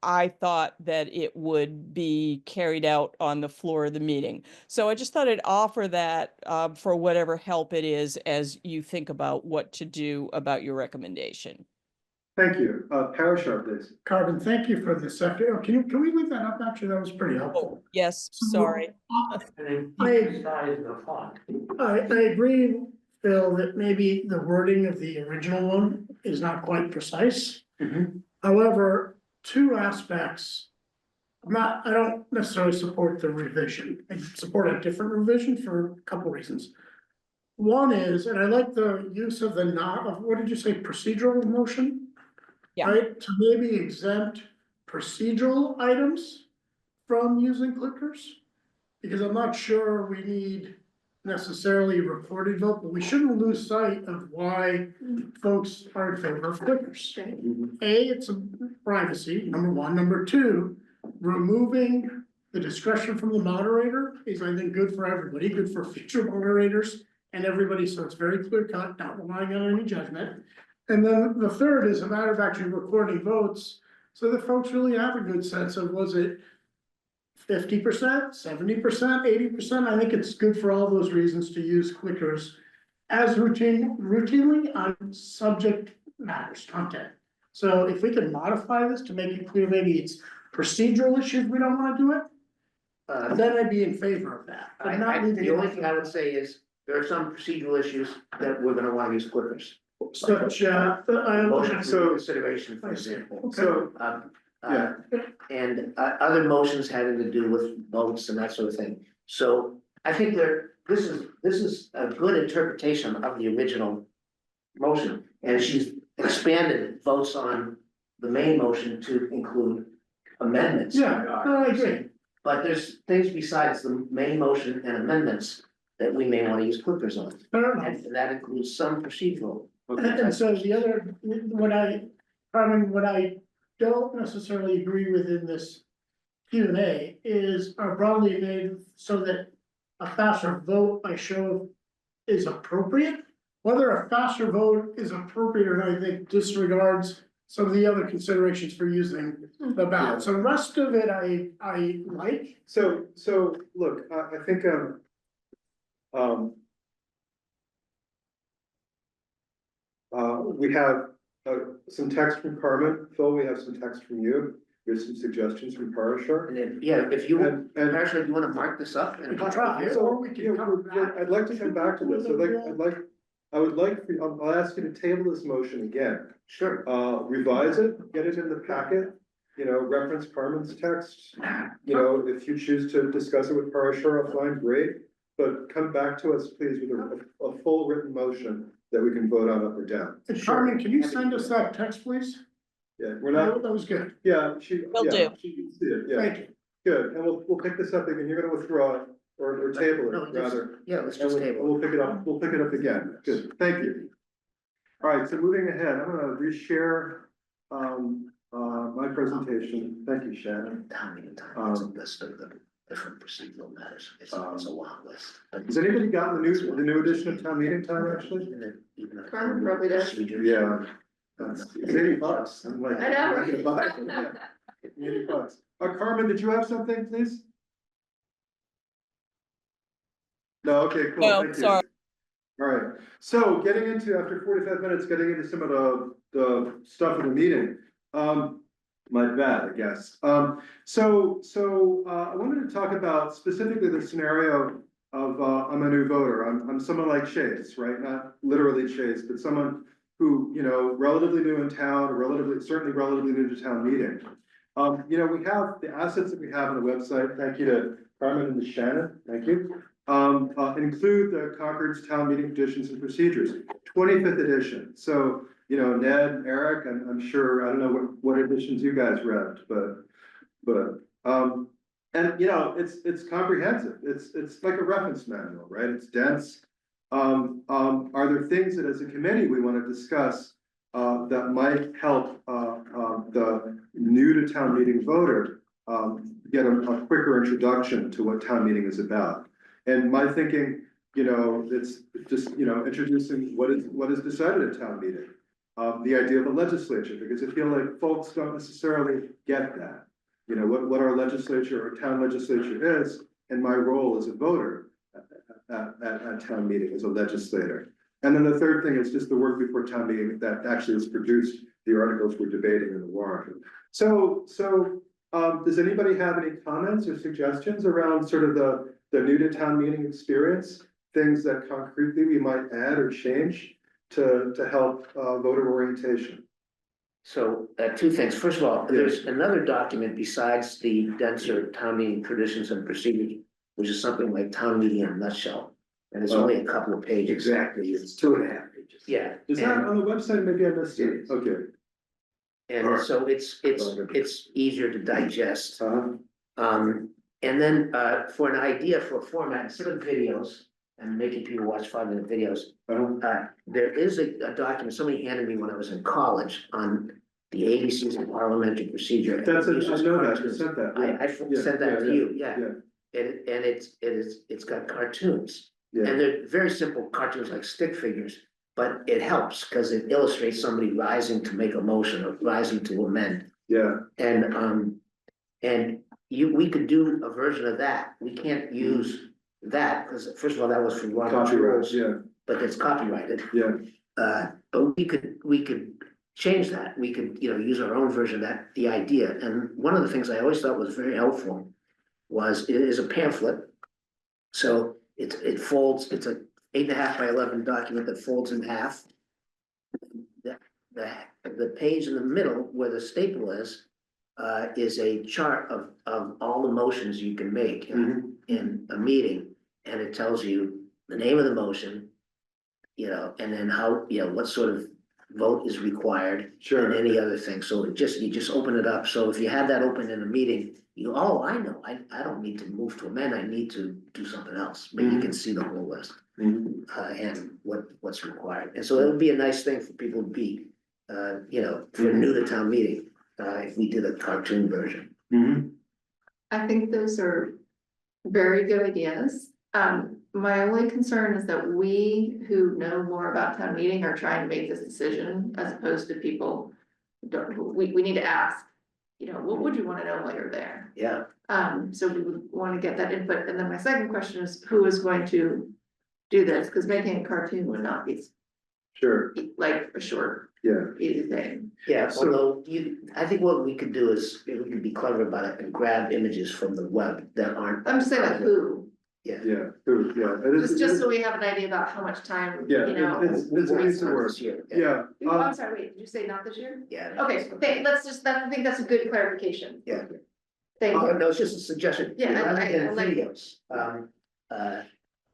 I thought that it would be carried out on the floor of the meeting. So I just thought I'd offer that for whatever help it is as you think about what to do about your recommendation. Thank you. Parashar, please. Carmen, thank you for the second. Oh, can we leave that up? Actually, that was pretty helpful. Yes, So, sorry. I agree, Phil, that maybe the wording of the original one is not quite precise. However, two aspects. I don't necessarily support the revision. I support a different revision for a couple reasons. One is, and I like the use of what did you say, procedural motion? Yeah. Right, to maybe exempt procedural items from using clickers. Because I'm not sure we need necessarily recorded vote, but we shouldn't lose sight of why folks are in favor of clickers. Okay. A, it's a privacy, number one. Number two, removing the discretion from the moderator is, I think, good for everybody, good for future moderators and everybody, so it's very clear cut, not relying on any judgment. And then the third is a matter of actually recording votes, so that folks really have a good sense of, was it 50%, 70%, 80%? I think it's good for all those reasons to use clickers as routinely on subject matters, content. So if we can modify this to make it clear, maybe it's procedural issues we don't wanna do it, then I'd be in favor of that. But not leaving The it only off thing I would say is, there are some procedural issues that we're gonna wanna use clickers. Such, Motion So- for consideration, for example. So, Uh, and other motions having to do with votes and that sort of thing. So I think this is a good interpretation of the original motion. And she's expanded votes on the main motion to include amendments. yeah, no, I agree. But there's things besides the main motion and amendments that we may want to use clickers on. Fair enough. And that includes some procedural. And so the other, what I don't necessarily agree with in this Q and A is are broadly made so that a faster vote by show is appropriate. Whether a faster vote is appropriate or not, I think disregards some of the other considerations for using the ballot. So the rest of it, I like. so, look, I think, we have, some text from Carmen. Phil, we have some text from you. Here's some suggestions from Parashar. And then, yeah, if you, And Marshall, you wanna mark this up? We can try, so, or we yeah, can come back. I'd like to come back to this. I would like, I'll ask you to table this motion again. Sure. Revise it, get it in the packet, reference Carmen's text. If you choose to discuss it with Parashar offline, great. But come back to us, please, with a full written motion that we can vote on up or down. And Carmen, can you send us that text, please? Yeah, we're not, That was good. yeah, Will yeah, do. she can see it, yeah, Thank you. good. And we'll pick this up again. You're gonna withdraw it or table No, it just- rather. Yeah, let's And just we'll table. pick it up, we'll pick it up again. Good, thank you. All right, so moving ahead, I'm gonna reshare, my presentation. Thank you, Shannon. How many times it's a list of the different procedural matters? It's a long list. Has anybody gotten the new edition of town meeting time, actually? And then even a- Carmen probably does. Procedures. Yeah. It's $80. I'm like, I know. I'm gonna buy it. Yeah, $80. Carmen, did you have something, please? No, okay, cool. No, Thank you. sorry. All right, so after 45 minutes, getting into some of the stuff of the meeting. My bad, I guess. So I wanted to talk about specifically the scenario of, I'm a new voter. I'm someone like Chase, right? Not literally Chase, but someone who, relatively new in town, certainly relatively new to town meeting. We have the assets that we have on the website. Thank you to Carmen and to Shannon. Thank you. Include the Concord's town meeting traditions and procedures, 25th edition. So, Ned, Eric, I'm sure, I don't know what editions you guys read, but, it's comprehensive. It's like a reference manual, right? It's dense. Are there things that as a committee we want to discuss, that might help, the new to town meeting voter, get a quicker introduction to what town meeting is about? And my thinking, it's just, introducing what is decided at town meeting. The idea of a legislature, because I feel like folks don't necessarily get that. What our legislature or town legislature is, and my role as a voter at town meeting as a legislator. And then the third thing is just the work before town meeting that actually has produced the articles we're debating in the warrant. So, does anybody have any comments or suggestions around sort of the new to town meeting experience? Things that concretely we might add or change to help voter orientation? So, two things. First of all, there's another document besides the denser town meeting traditions and procedures, which is something like town meeting in a nutshell. And it's only a couple of pages. Exactly, it's 2.5 pages. Yeah. Is that on the website? Maybe I missed it. Yes. Okay. And so it's easier to digest. Uh-huh. And then, for an idea for a format, instead of videos, and making people watch 5-minute videos. Uh-huh. There is a document somebody handed me when I was in college on the ABCs of parliamentary procedure. That's, It I uses know that, you cartoons. said that. I Yeah, sent that to you, yeah. Yeah, And it's got cartoons. yeah, And they're very simple cartoons like stick figures, but it helps because it illustrates somebody rising to make a motion or rising to amend. yeah, And we could do a version of that. We can't use that because first of all, that was from Robert's copyright, rules, yeah, but it's copyrighted. yeah, But we could change that. We could, use our own version of that, the idea. And one of the things I always thought was very helpful was it is a pamphlet. So it folds, it's a 8.5 by 11 document that folds in half. The page in the middle where the staple is a chart of all the motions you can make in a meeting. And it tells you the name of the motion, and then how, what sort of vote is required. sure. And any other thing. So you just open it up. So if you have that open in a meeting, I know, I don't need to move to amend, I need to do something else, but you can see the whole list. Mhm. And what's required. And so it would be a nice thing for people to be, for new to town meeting, if we did a cartoon version. Mhm. I think those are very good ideas. My only concern is that we who know more about town meeting are trying to make this decision as opposed to people. We need to ask, what would you wanna know while you're there? Yeah, So we would wanna get that input. And then my second question is, who is going to do this? Cause making a cartoon would not be Sure, like a short, yeah, easy thing. yeah, So- although I think what we could do is, we could be clever about it and grab images from the web that aren't. I'm just saying like who, Yeah. yeah, yeah. It is- just so we have an idea about how much time, Yeah, it's a piece of work. This year, Yeah, I'm sorry, wait, did you say not this year? Yeah. Okay, I think that's a good clarification. Yeah. Thank Oh, you. no, it's just a suggestion. Yeah, Rather I than like it. videos,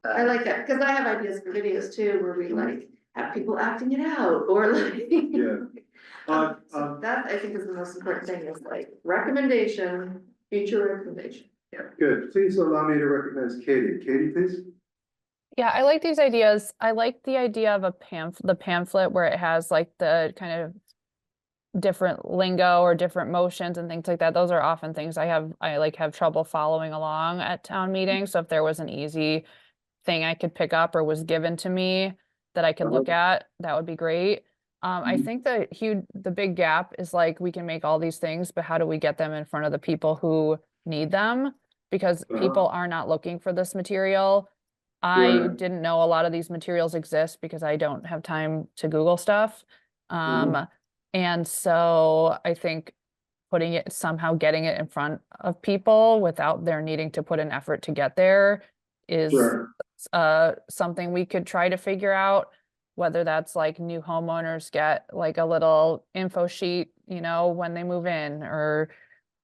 I like that, cause I have ideas for videos too, where we like have people acting it out, or like. yeah. So that I think is the most important thing, is like recommendation, future recommendation. Good, please allow me to recognize Katie. Katie, please. Yeah, I like these ideas. I like the idea of the pamphlet where it has like the kind of different lingo or different motions and things like that. Those are often things I have trouble following along at town meetings. So if there was an easy thing I could pick up or was given to me that I could look at, that would be great. I think the big gap is like, we can make all these things, but how do we get them in front of the people who need them? Because people are not looking for this material. I Right. didn't know a lot of these materials exist because I don't have time to Google stuff. And so I think somehow getting it in front of people without their needing to put an effort to get there is Sure. something we could try to figure out, whether that's like new homeowners get like a little info sheet, when they move in, or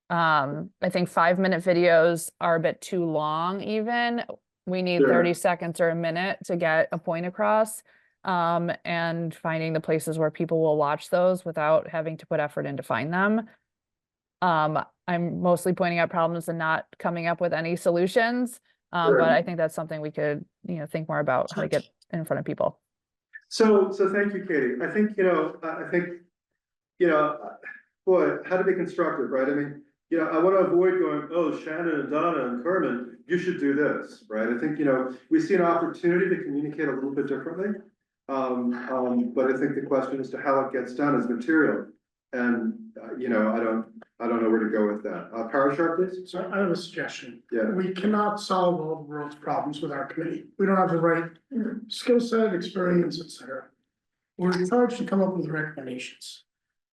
I think 5-minute videos are a bit too long even. We need Sure. 30 seconds or a minute to get a point across. And finding the places where people will watch those without having to put effort in to find them. I'm mostly pointing out problems and not coming up with any solutions. Sure. But I think that's something we could, think more about how to get in front of people. So thank you, Katie. I think, boy, how to be constructive, right? I mean, I want to avoid going, oh, Shannon and Donna and Kerman, you should do this, right? I think, we see an opportunity to communicate a little bit differently. But I think the question as to how it gets done is material. And, I don't know where to go with that. Parashar, please? So I have a suggestion. Yeah. We cannot solve all the world's problems with our committee. We don't have the right skill set, experience, et cetera. We're charged to come up with recommendations.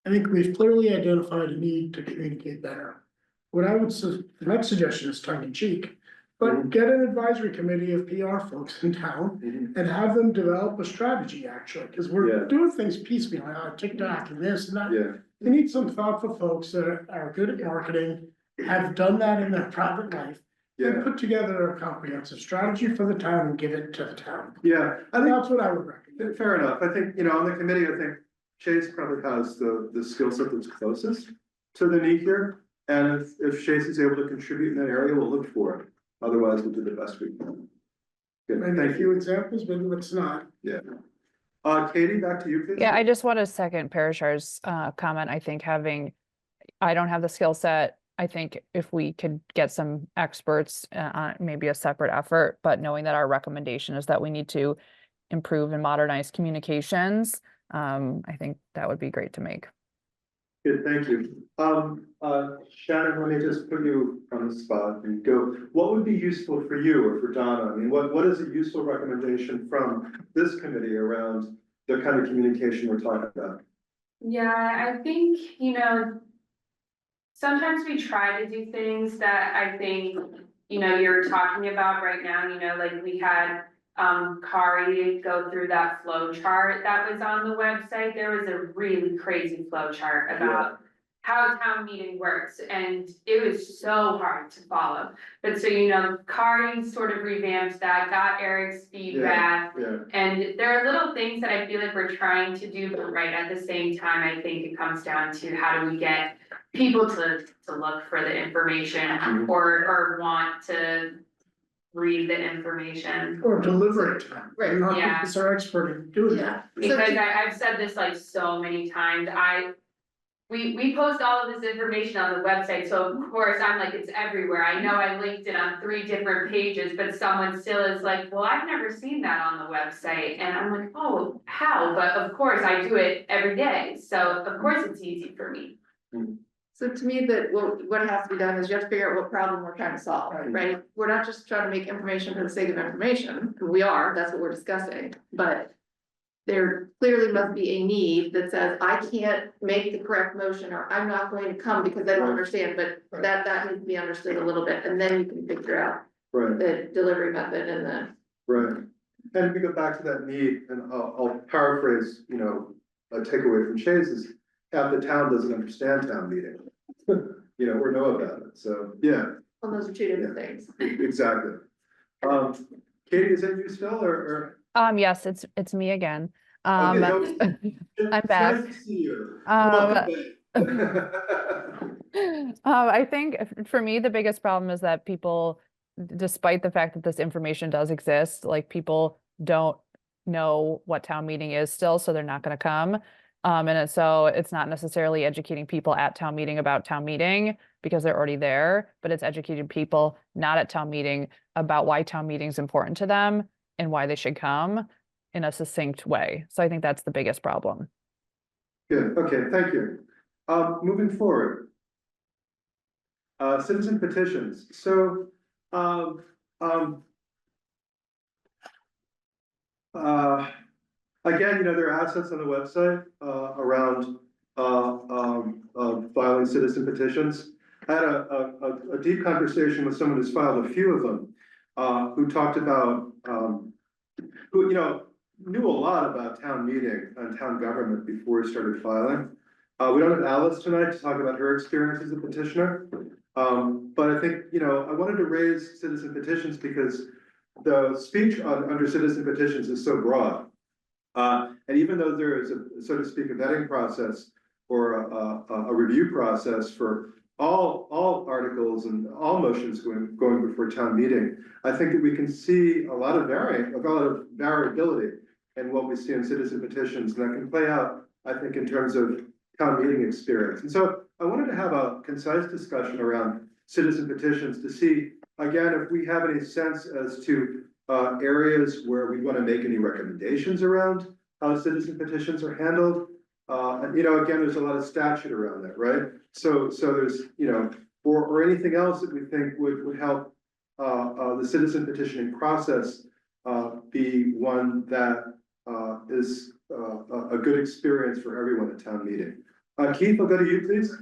I think we've clearly identified a need to communicate better. What I would the next suggestion is tongue in cheek, but get an advisory committee of PR folks in town and have them develop a strategy, actually, because we're doing things piecemeal, TikTok and this and that. Yeah. We need some thoughtful folks that are good at marketing, have done that in their private life, and put together a comprehensive strategy for the town and give it to the town. Yeah, I And think, that's what I would recommend. fair enough. I think, on the committee, I think Chase probably has the skill set that's closest to the need here. And if Chase is able to contribute in that area, we'll look for it. Otherwise, we'll do the best we can. Good, maybe a thank few you. examples, maybe it's not. Yeah. Katie, back to you, please. Yeah, I just want to second Parashar's comment. I think I don't have the skill set. I think if we could get some experts, maybe a separate effort, but knowing that our recommendation is that we need to improve and modernize communications, I think that would be great to make. Good, thank you. Shannon, let me just put you on the spot and go, what would be useful for you or for Donna? I mean, what is a useful recommendation from this committee around the kind of communication we're talking about? Yeah, I think, sometimes we try to do things that I think, you're talking about right now, like we had Kari go through that flow chart that was on the website. There was a really crazy flow chart about how a town meeting works, and it was so hard to follow. But so, Kari sort of revamped that, got Eric's feedback. Yeah. And there are little things that I feel like we're trying to do, but right at the same time, I think it comes down to how do we get people to look for the information or want to read the information. Or deliver it to them. Right, Not yeah. because they're expert in doing Yeah. that. Because I've said this like so many times, we post all of this information on the website, so of course, I'm like, it's everywhere. I know I linked it on 3 different pages, but someone still is like, well, I've never seen that on the website, and I'm like, oh, how? But of course, I do it every day, so of course it's easy for me. So to me, that what has to be done is you have to figure out what problem we're trying to solve, right? We're not just trying to make information for the sake of information, we are, that's what we're discussing, but there clearly must be a need that says, I can't make the correct motion, or I'm not going to come because I don't understand, but that needs to be understood a little bit, and then you can figure out Right, the delivery method and the. right. And if we go back to that need, and I'll paraphrase, a takeaway from Chase is half the town doesn't understand town meeting. Or know about it, so, yeah, Well, those are two different things. exactly. Katie, is it you still, or? Yes, it's me again. Okay, no, I'm back. Nice to see you. Welcome back. I think for me, the biggest problem is that people, despite the fact that this information does exist, like people don't know what town meeting is still, so they're not going to come. So it's not necessarily educating people at town meeting about town meeting because they're already there, but it's educating people not at town meeting about why town meeting is important to them and why they should come in a succinct way. So I think that's the biggest problem. Good, okay, thank you. Moving forward. Citizen petitions, so, again, there are assets on the website, around, filing citizen petitions. I had a deep conversation with someone who's filed a few of them, who talked about, who, knew a lot about town meeting and town government before he started filing. We don't have Alice tonight to talk about her experience as a petitioner. But I think, I wanted to raise citizen petitions because the speech under citizen petitions is so broad. And even though there is a, so to speak, a vetting process or a review process for all articles and all motions going before town meeting, I think that we can see a lot of variability in what we see in citizen petitions, and that can play out, I think, in terms of town meeting experience. And so I wanted to have a concise discussion around citizen petitions to see, again, if we have any sense as to areas where we want to make any recommendations around how citizen petitions are handled. And again, there's a lot of statute around that, right? So there's, or anything else that we think would help the citizen petitioning process be one that is a good experience for everyone at town meeting. Keith, I'll go to you, please.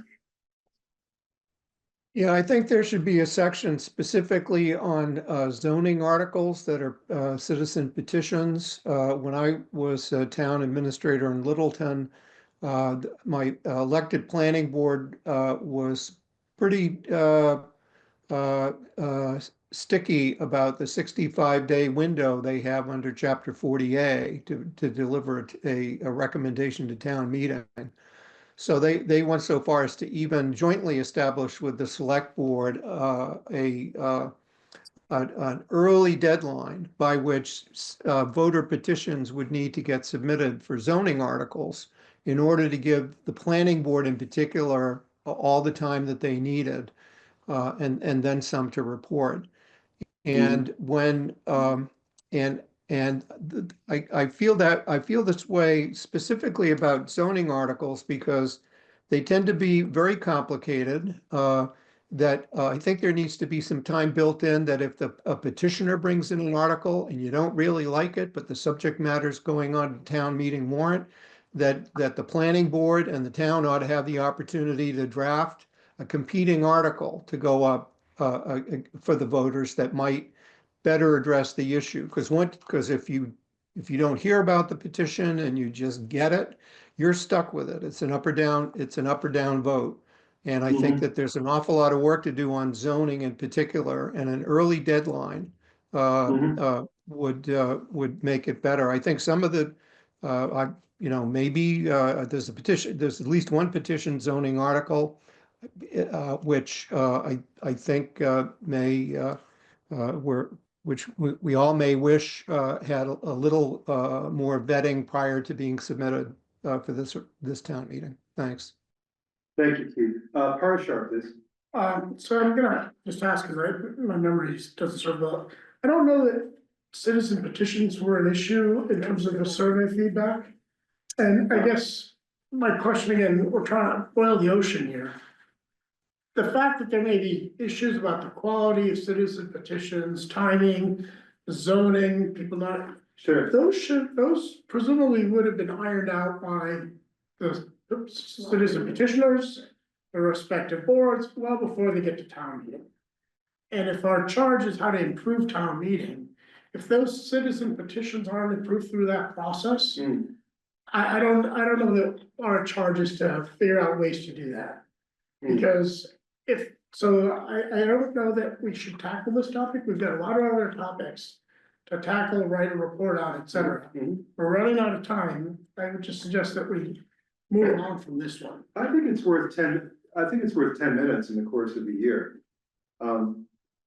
Yeah, I think there should be a section specifically on zoning articles that are citizen petitions. When I was a town administrator in Littleton, my elected planning board was pretty sticky about the 65-day window they have under Chapter 40A to deliver a recommendation to town meeting. So they went so far as to even jointly establish with the select board a an early deadline by which voter petitions would need to get submitted for zoning articles in order to give the planning board in particular all the time that they needed, and then some to report. And when I feel this way specifically about zoning articles because they tend to be very complicated. That I think there needs to be some time built in that if a petitioner brings in an article and you don't really like it, but the subject matter is going on town meeting warrant, that the planning board and the town ought to have the opportunity to draft a competing article to go up for the voters that might better address the issue. Because if you don't hear about the petition and you just get it, you're stuck with it. It's an up or down vote. And I think that there's an awful lot of work to do on zoning in particular, and an early deadline would make it better. I think some of the, maybe there's at least one petition zoning article, which I think which we all may wish had a little more vetting prior to being submitted for this town meeting. Thanks. Thank you, Keith. Parashar, please. So I'm gonna just ask, because my memory doesn't serve well. I don't know that citizen petitions were an issue in terms of the survey feedback. And I guess my question again, we're trying to boil the ocean here. The fact that there may be issues about the quality of citizen petitions, timing, zoning, people not. Sure. Those presumably would have been ironed out by the citizen petitioners, the respective boards, well before they get to town meeting. And if our charge is how to improve town meeting, if those citizen petitions aren't improved through that process, I don't know that our charge is to figure out ways to do that. Because I don't know that we should tackle this topic. We've got a lot of other topics to tackle, write a report on, et cetera. We're running out of time. I would just suggest that we move on from this one. I think it's worth 10 minutes in the course of the year. I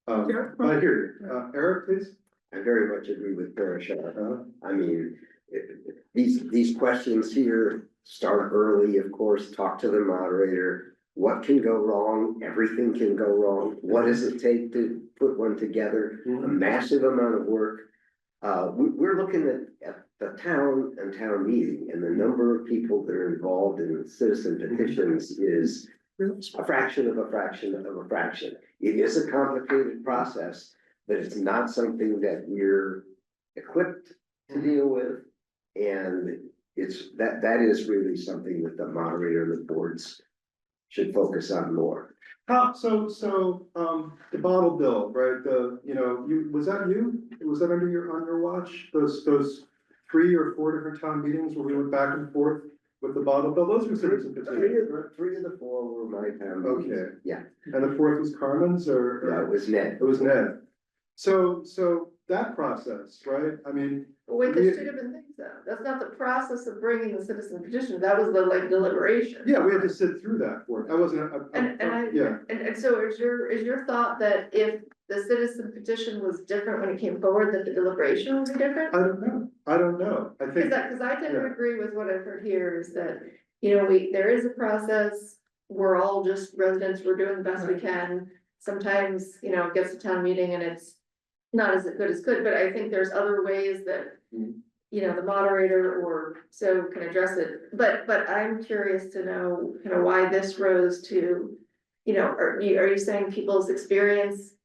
hear you. Eric, please. I very much agree with Parashar. I mean, these questions here start early, of course, talk to the moderator. What can go wrong? Everything can go wrong. What does it take to put one together? A massive amount of work. We're looking at the town and town meeting, and the number of people that are involved in citizen petitions is a fraction of a fraction of a fraction. It is a complicated process, but it's not something that we're equipped to deal with. And that is really something that the moderator and the boards should focus on more. The bottle bill, right? Was that on your watch? Those 3 or 4 different town meetings where we went back and forth with the bottle bill? Those were citizen petitions, right? 3 of the 4 were my town meetings. Okay. Yeah. And the 4th was Carmen's, or? Yeah, it was Ned. It was Ned. So that process, right? I mean. Wait, there's two different things though. That's not the process of bringing the citizen petition. That was the deliberation. Yeah, we had to sit through that for it. I wasn't. And so is your thought that if the citizen petition was different when it came forward, that the deliberation would be different? I don't know. I think. Because I tend to agree with what I've heard here is that, there is a process. We're all just residents. We're doing the best we can. Sometimes, it gets to town meeting and it's not as good as could, but I think there's other ways that, the moderator or so can address it. But I'm curious to know why this rose to, are you saying people's experience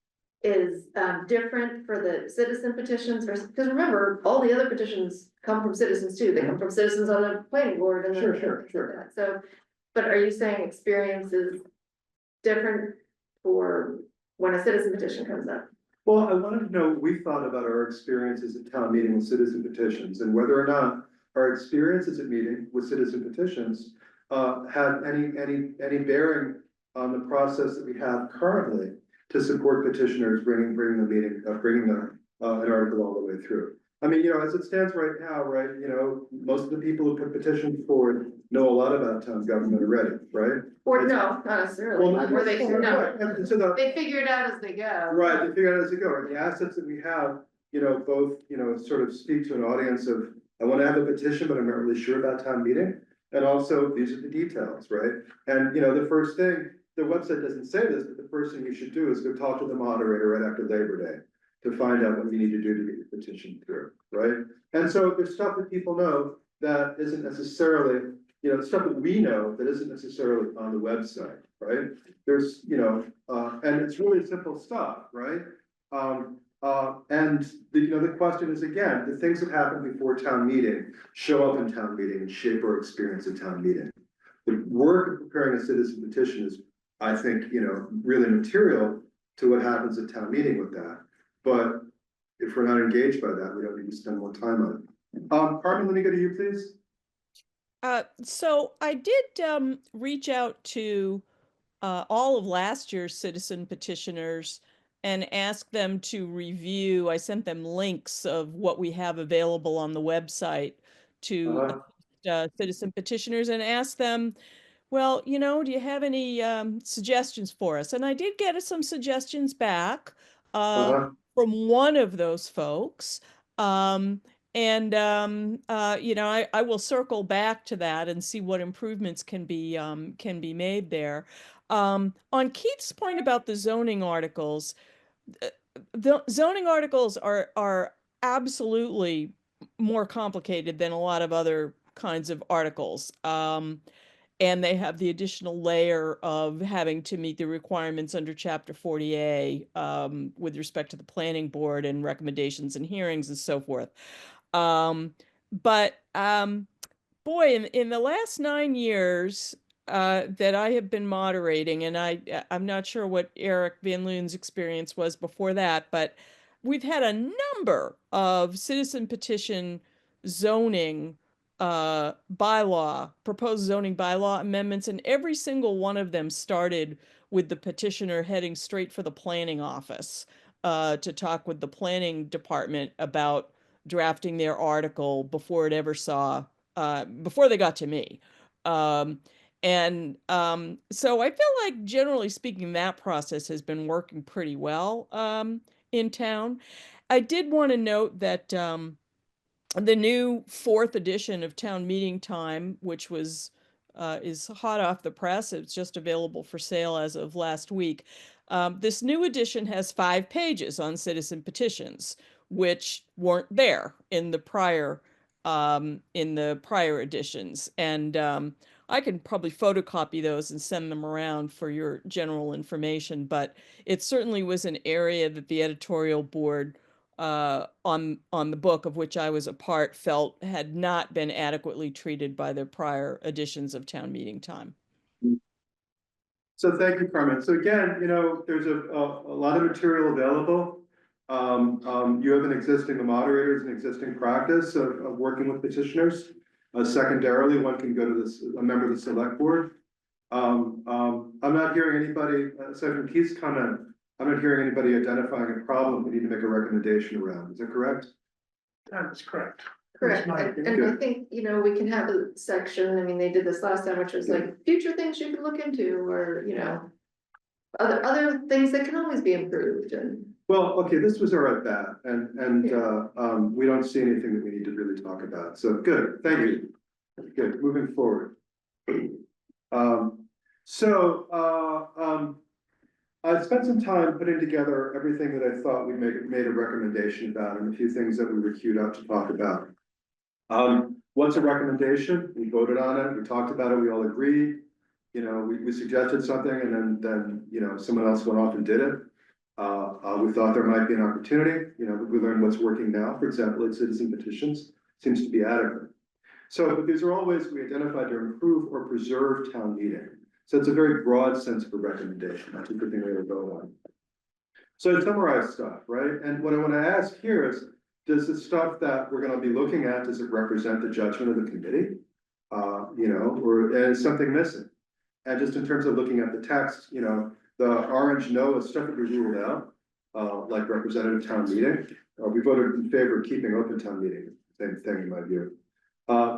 is different for the citizen petitions versus, because remember, all the other petitions come from citizens too. They come from citizens on the planning board and. Sure. So, but are you saying experience is different for when a citizen petition comes up? Well, I wanted to know what we thought about our experiences at town meeting with citizen petitions, and whether or not our experiences at meeting with citizen petitions had any bearing on the process that we have currently to support petitioners bringing an article all the way through. I mean, as it stands right now, right, most of the people who put petitions forward know a lot about town government already, right? Or no, not necessarily, or they, no, And so they figure it out as they go. right, they figure out as they go, and the assets that we have, both, sort of speak to an audience of, I wanna have a petition, but I'm not really sure about town meeting. And also, these are the details, right? And, the first thing, the website doesn't say this, but the first thing you should do is go talk to the moderator right after Labor Day to find out what you need to do to get your petition through, right? And so there's stuff that people know that isn't necessarily, stuff that we know that isn't necessarily on the website, right? There's, and it's really simple stuff, right? And the question is, again, the things that happen before town meeting show up in town meeting and shape our experience at town meeting. The work of preparing a citizen petition is, I think, really material to what happens at town meeting with that. But if we're not engaged by that, we don't need to spend more time on it. Carmen, let me go to you, please. So I did reach out to all of last year's citizen petitioners and ask them to review. I sent them links of what we have available on the website to citizen petitioners and asked them, well, do you have any suggestions for us? And I did get some suggestions back from one of those folks. I will circle back to that and see what improvements can be made there. On Keith's point about the zoning articles, the zoning articles are absolutely more complicated than a lot of other kinds of articles. And they have the additional layer of having to meet the requirements under Chapter 40A with respect to the planning board and recommendations and hearings and so forth. Boy, in the last 9 years that I have been moderating, and I'm not sure what Eric Van Loon's experience was before that, but we've had a number of citizen petition zoning proposed zoning bylaw amendments, and every single one of them started with the petitioner heading straight for the planning office to talk with the planning department about drafting their article before it ever before they got to me. So I feel like, generally speaking, that process has been working pretty well in town. I did want to note that the new 4th edition of Town Meeting Time, which is hot off the press. It's just available for sale as of last week. This new edition has 5 pages on citizen petitions, which weren't there in the prior editions. And I can probably photocopy those and send them around for your general information. But it certainly was an area that the editorial board on the book of which I was a part felt had not been adequately treated by the prior editions of Town Meeting Time. So thank you, Carmen. So again, there's a lot of material available. You have the moderators, an existing practice of working with petitioners. Secondarily, one can go to a member of the select board. I'm not hearing anybody, aside from Keith's comment, I'm not hearing anybody identifying a problem we need to make a recommendation around. Is that correct? That is correct. Correct, and I think, we can have a section, I mean, they did this last time, which was like future things you could look into, or, other things that can always be improved and. Well, okay, this was our at bat, and we don't see anything that we need to really talk about, so good, thank you. Good, moving forward. I spent some time putting together everything that I thought we made a recommendation about, and a few things that we were queued up to talk about. What's a recommendation? We voted on it, we talked about it, we all agreed. We suggested something, and then someone else went off and did it. We thought there might be an opportunity, we learned what's working now, for example, at citizen petitions, seems to be adequate. So, but these are all ways we identified to improve or preserve town meeting. So it's a very broad sense of a recommendation, that's a good thing we would go on. So to summarize stuff, right? And what I want to ask here is, does the stuff that we're going to be looking at, does it represent the judgment of the committee? Or is something missing? And just in terms of looking at the text, the orange no is stuff that we ruled out, like representative town meeting. we voted in favor of keeping open town meeting, same thing in my view.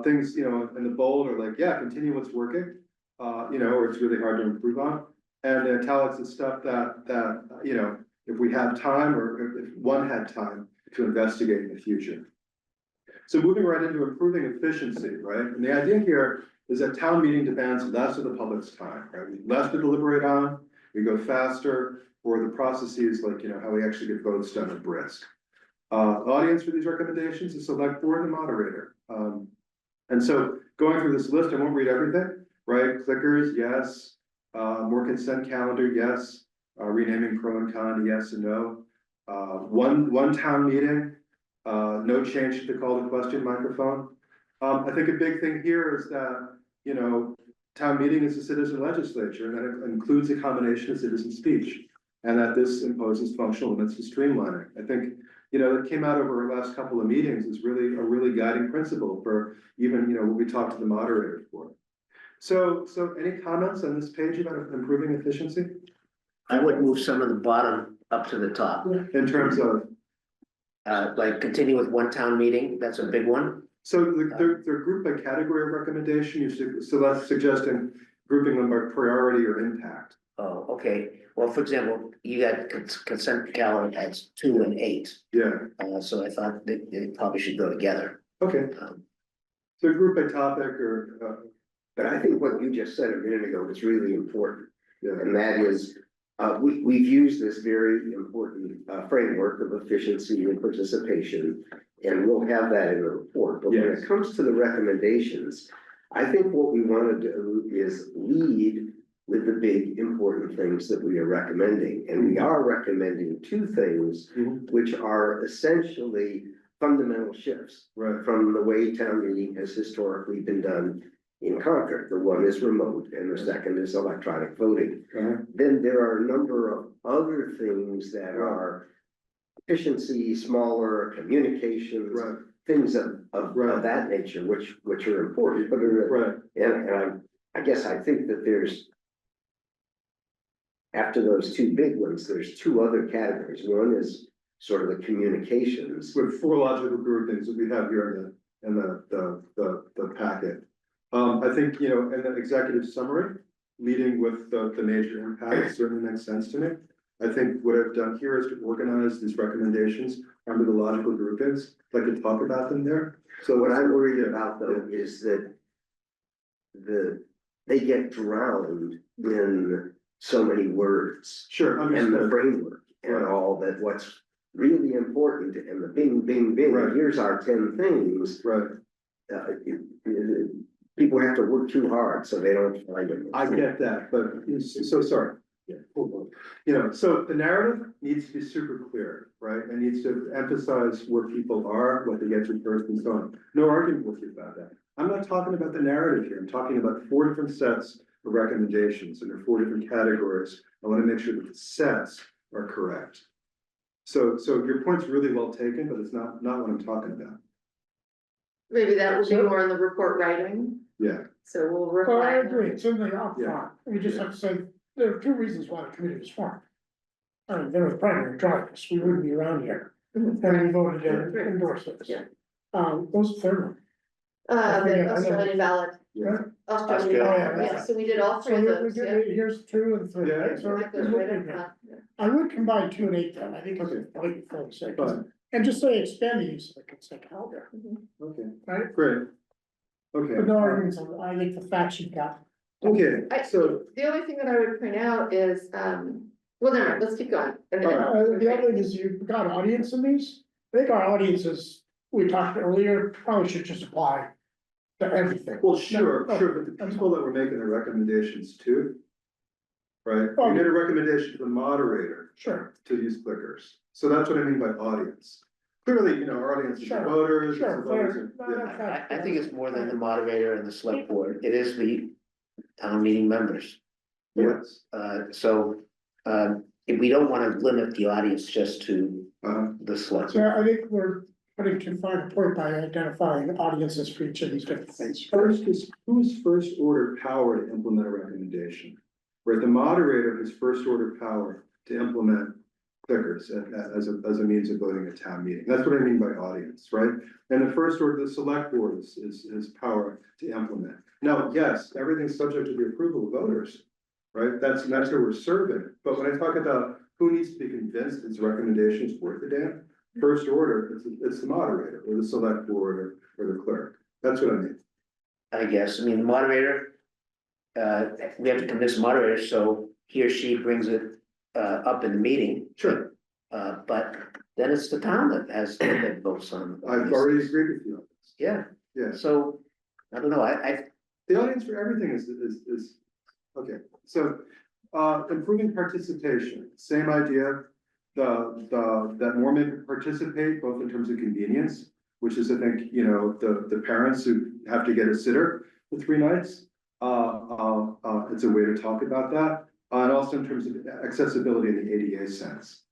Things, you know, in the bold are like, yeah, continue what's working, you know, or it's really hard to improve on. And the italics is stuff that, you know, if we have time or if one had time to investigate in the future. So moving right into improving efficiency, right? And the idea here is that town meeting demands less of the public's time, right? Less to deliberate on, we go faster, or the processes like, you know, how we actually get votes done are brisk. Audience for these recommendations is select board and the moderator. And so going through this list, I won't read everything, right? Clickers, yes. More consent calendar, yes. Renaming pro and con, yes and no. One town meeting, no change to the call to question microphone. I think a big thing here is that, you know, town meeting is a citizen legislature, and that it includes a combination of citizen speech. And that this imposes functional limits to streamlining. I think, you know, it came out over our last couple of meetings is really a really guiding principle for even, you know, what we talked to the moderator for. So any comments on this page about improving efficiency? I would move some of the bottom up to the top, In terms of, like continue with one town meeting, that's a big one. so they're grouped by category of recommendation, so that's suggesting grouping them by priority or impact. Oh, okay, well, for example, you got consent calendar as 2 and 8, Yeah, so I thought they probably should go together. okay, so group by topic or, But I think what you just said a minute ago is really important, yeah, and that is, we've used this very important framework of efficiency and participation, and we'll have that in the report. But when Yes. it comes to the recommendations, I think what we want to do is lead with the big important things that we are recommending, and we are recommending two things, Mhm. which are essentially fundamental shifts right, from the way town meeting has historically been done in Concord. The one is remote and the second is electronic voting. Then there are a number of other things that are efficiency, smaller communications, right, things of Right. that nature, which are important, but are, right, and I guess I think that there's, after those two big ones, there's two other categories. One is sort of the communications. with four logical groupings that we have here in the packet. I think, you know, in the executive summary, leading with the major impacts certainly makes sense to me. I think what I've done here is to organize these recommendations under the logical groupings, I'd like to talk about them there. So what I'm worried about though is that they get drowned in so many words Sure, and the understood, framework and Right. all that what's really important and the bing, bing, bing, Right. here's our 10 things. right, People have to work too hard, so they don't find them. I get that, but, so sorry. Yeah, cool. You know, so the narrative needs to be super clear, right? It needs to emphasize where people are, what they get to first and so on. No argument with you about that. I'm not talking about the narrative here. I'm talking about 4 different sets of recommendations and there are 4 different categories. I want to make sure that the sets are correct. So your point's really well taken, but it's not what I'm talking about. Maybe that will be more in the report writing, Yeah, so we'll Well, I refine. agree, it's in the upfront, Yeah. we just have to say, there are 2 reasons why the committee was formed. I mean, there was primary drivers, we wouldn't be around here, Mhm. and we voted to Right. endorse this. Yeah. What was the third one? The Australian ballot, yeah, Australian, Australia. yeah, so we did all 3 So of we those, yeah. did, here's 2 and 3, Yeah. right? So That it goes would right be up good. front, yeah. I would combine 2 and 8 then, I think it's Okay. probably for the sake, fine, and just say expand the use of the consent calendar, okay, right? great. But no Okay, arguments on, I think the facts you got. okay, so, The only thing that I would point out is, well, never mind, let's keep going. The other thing is you've got audience in these, I think our audiences, we talked earlier, probably should just apply to everything. well, sure, No, sure, but the people that were making the recommendations too. Right, Oh. we made a recommendation to the moderator Sure, to use clickers, so that's what I mean by audience. Clearly, you know, our audience is the Sure, voters. it's sure, the voters, fair. No, yeah. that's fair. I think it's more than the moderator and the select board, it is the town meeting members. Yes, If we don't wanna limit the audience just to the select. so I think we're putting too fine a point by identifying audiences for each of these different things. first is, who's first order power to implement a recommendation? Right, the moderator has first order power to implement clickers as a means of voting at town meeting. That's what I mean by audience, right? And the first order, the select board is power to implement. Now, yes, everything's subject to the approval of voters, right? That's who we're serving. But when I talk about who needs to be convinced its recommendation is worth the damn, first order, it's the moderator or the select board or the clerk. That's what I mean. I guess, I mean, the moderator, we have to convince the moderator, so he or she brings it up in the meeting. Sure. But then it's the town that votes on. I've already agreed with you on this. Yeah, Yeah, so, I don't know, the audience for everything is, okay, so, improving participation, same idea. That more men can participate, both in terms of convenience, which is, I think, you know, the parents who have to get a sitter for 3 nights. It's a way to talk about that, and also in terms of accessibility in the ADA sense.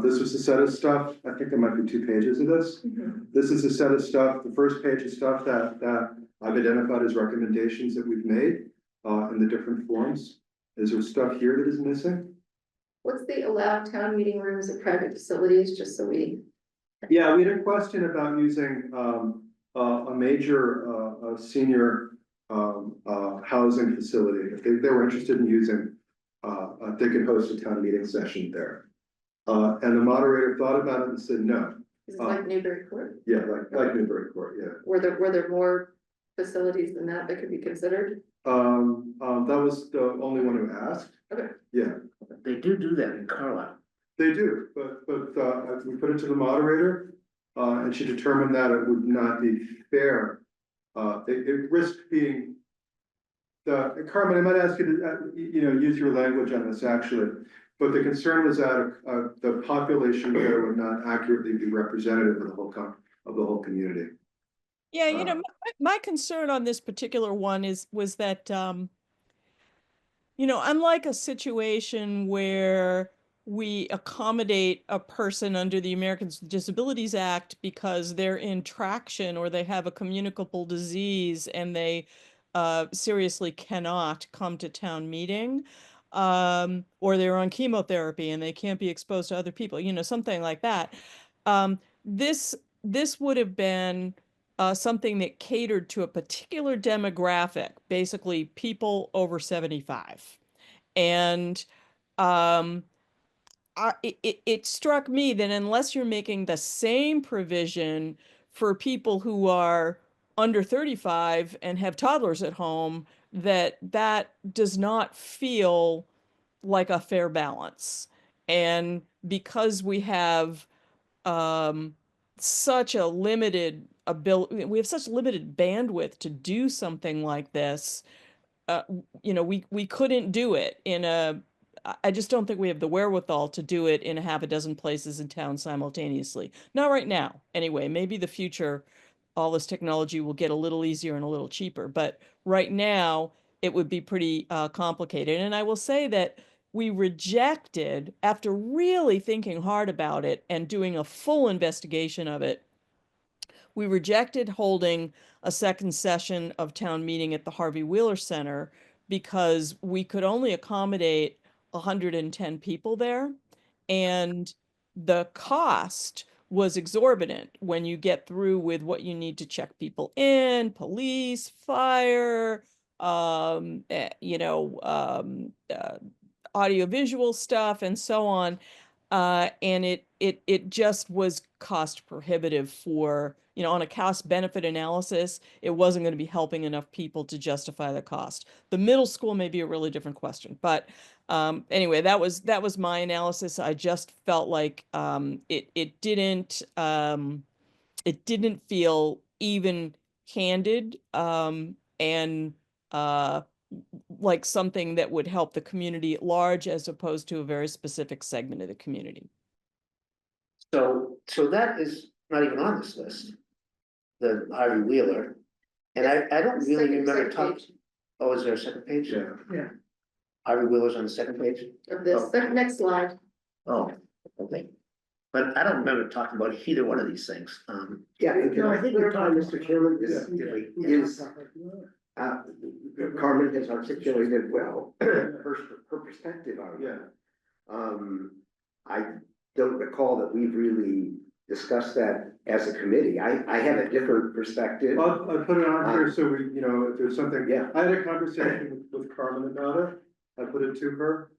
This was a set of stuff, I think there might be 2 pages of this. This is a set of stuff, the first page is stuff that I've identified as recommendations that we've made, in the different forms. Is there stuff here that is missing? What's the allowed town meeting rooms at private facilities, just so we, Yeah, we had a question about using, a major, senior, housing facility. If they were interested in using, they could host a town meeting session there. And the moderator thought about it and said, no. is it like Newbury Court? Yeah, like Newbury Court, yeah. Were there more facilities than that could be considered? That was the only one who asked. Okay. Yeah, they do that in Carlisle. they do, but we put it to the moderator, and she determined that it would not be fair. It risked being. Carmen, I might ask you to, use your language on this actually, but the concern was that the population there would not accurately be representative of the whole community. Yeah, my concern on this particular one was that, unlike a situation where we accommodate a person under the Americans with Disabilities Act because they're in traction or they have a communicable disease and they seriously cannot come to town meeting, or they're on chemotherapy and they can't be exposed to other people, something like that. This would have been something that catered to a particular demographic, basically people over 75. And it struck me that unless you're making the same provision for people who are under 35 and have toddlers at home, that does not feel like a fair balance. And because we have such a limited ability, we have such limited bandwidth to do something like this, we couldn't do it I just don't think we have the wherewithal to do it in a half a dozen places in town simultaneously. Not right now, anyway. Maybe the future, all this technology will get a little easier and a little cheaper, but right now it would be pretty complicated. And I will say that we rejected, after really thinking hard about it and doing a full investigation of it, we rejected holding a second session of town meeting at the Harvey Wheeler Center because we could only accommodate 110 people there, and the cost was exorbitant when you get through with what you need to check people in, police, fire, audiovisual stuff and so on. And it just was cost prohibitive for, on a cost benefit analysis, it wasn't going to be helping enough people to justify the cost. The middle school may be a really different question, but anyway, that was my analysis. I just felt like it didn't feel even-handed and like something that would help the community at large as opposed to a very specific segment of the community. So that is not even on this list, the Harvey Wheeler. And I don't really remember talking. Oh, is there a second page? Yeah. Harvey Wheeler's on the second page? Of this, the next slide. Oh, okay. But I don't remember talking about either one of these things. Yeah, and I think the time, Mr. Chairman, is Carmen has articulated well her perspective on it. Yeah. don't recall that we've really discussed that as a committee. I have a different perspective. I'll put it on here so we, you know, if there's something. Yeah. I had a conversation with Carmen about it. I put it to her.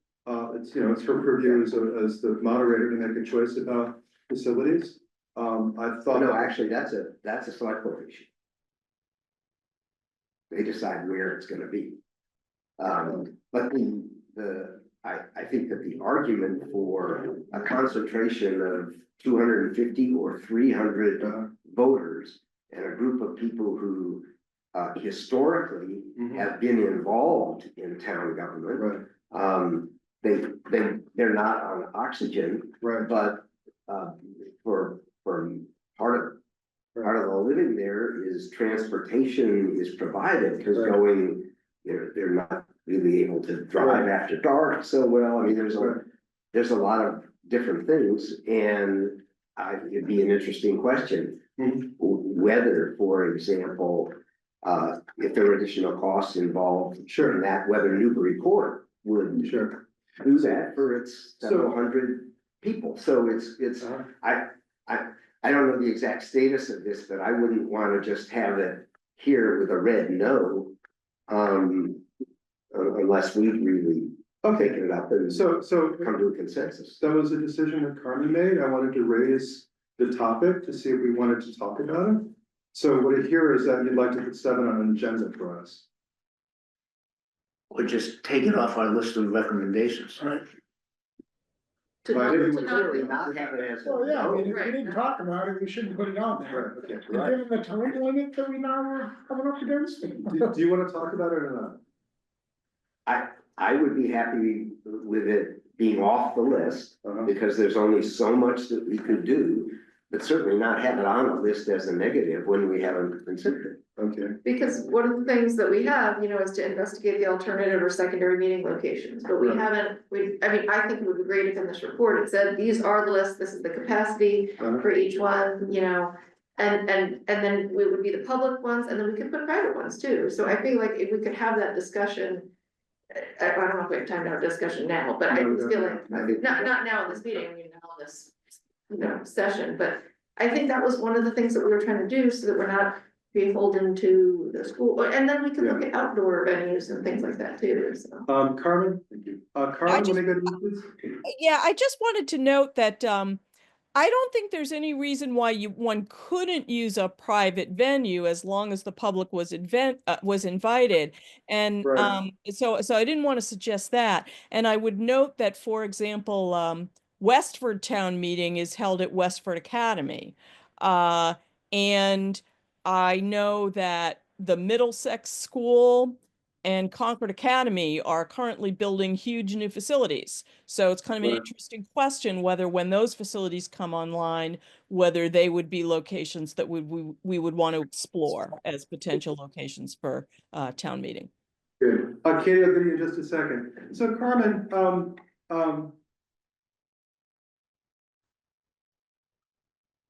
It's, you know, it's her purview as the moderator to make a choice about facilities. I thought. No, actually, that's a select board issue. They decide where it's gonna be. But I think that the argument for a concentration of 250 or 300 voters and a group of people who historically Mhm. have been involved in town government. Right, They're not on oxygen, right. but for part of the living there is transportation is provided, because Right. going, they're not really able to drive Right. after dark so well. I mean, Right. there's a lot of different things, and it'd be an interesting question. Mhm. Whether, for example, if there were additional costs involved Sure. in that, whether Newburyport would Sure. do that for its several So- hundred people. So it's, Uh-huh. I don't know the exact status of this, but I wouldn't wanna just have it here with a red no. Unless we really taken it up and So come to a consensus. that was a decision that Carmen made. I wanted to raise the topic to see if we wanted to talk about it. So what I hear is that you'd like to put 7 on an agenda for us. Or just take it off our list of recommendations. Right. To Well, I not- didn't to want not- Clearly not have it as. Well, yeah, I mean, if we Right. didn't talk about it, we shouldn't put it on there. Right, okay. And given the time limit that we now are coming up against. Do you want to talk about it or not? I would be happy with it being off the list, Uh-huh. because there's only so much that we could do. But certainly not have it on the list as a negative when we haven't considered it. Okay, Because one of the things that we have, you know, is to investigate the alternative or secondary meeting locations, but we Right. haven't, I mean, I think it would be great if in this report it said, these are the lists, this is the capacity Uh-huh. for each one, you know. And then we would be the public ones, and then we could put private ones too, so I feel like if we could have that discussion. I don't know if we have time to have a discussion now, but I just feel like, I think. not now in this meeting, I mean, not on this, you know, session, but I think that was one of the things that we were trying to do, so that we're not beholden to the school, and then we can look at outdoor venues and things like that too, so. Carmen? Thank you. Carmen, just- want to go to you, please? Yeah, I just wanted to note that I don't think there's any reason why one couldn't use a private venue as long as the public was invited. And Right. so I didn't want to suggest that. And I would note that, for example, Westford Town Meeting is held at Westford Academy. And I know that the Middlesex School and Concord Academy are currently building huge new facilities. So it's kind of an Right. interesting question whether, when those facilities come online, whether they would be locations that we would want to explore as potential locations for town meeting. Good. Katie, I'll give you just a second. So Carmen,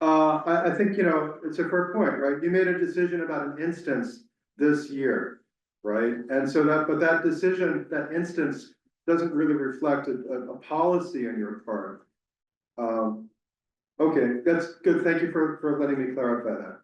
I think, you know, it's a fair point, right? You made a decision about an instance this year, right? And so but that decision, that instance doesn't really reflect a policy on your part. Okay, that's good. Thank you for letting me clarify that.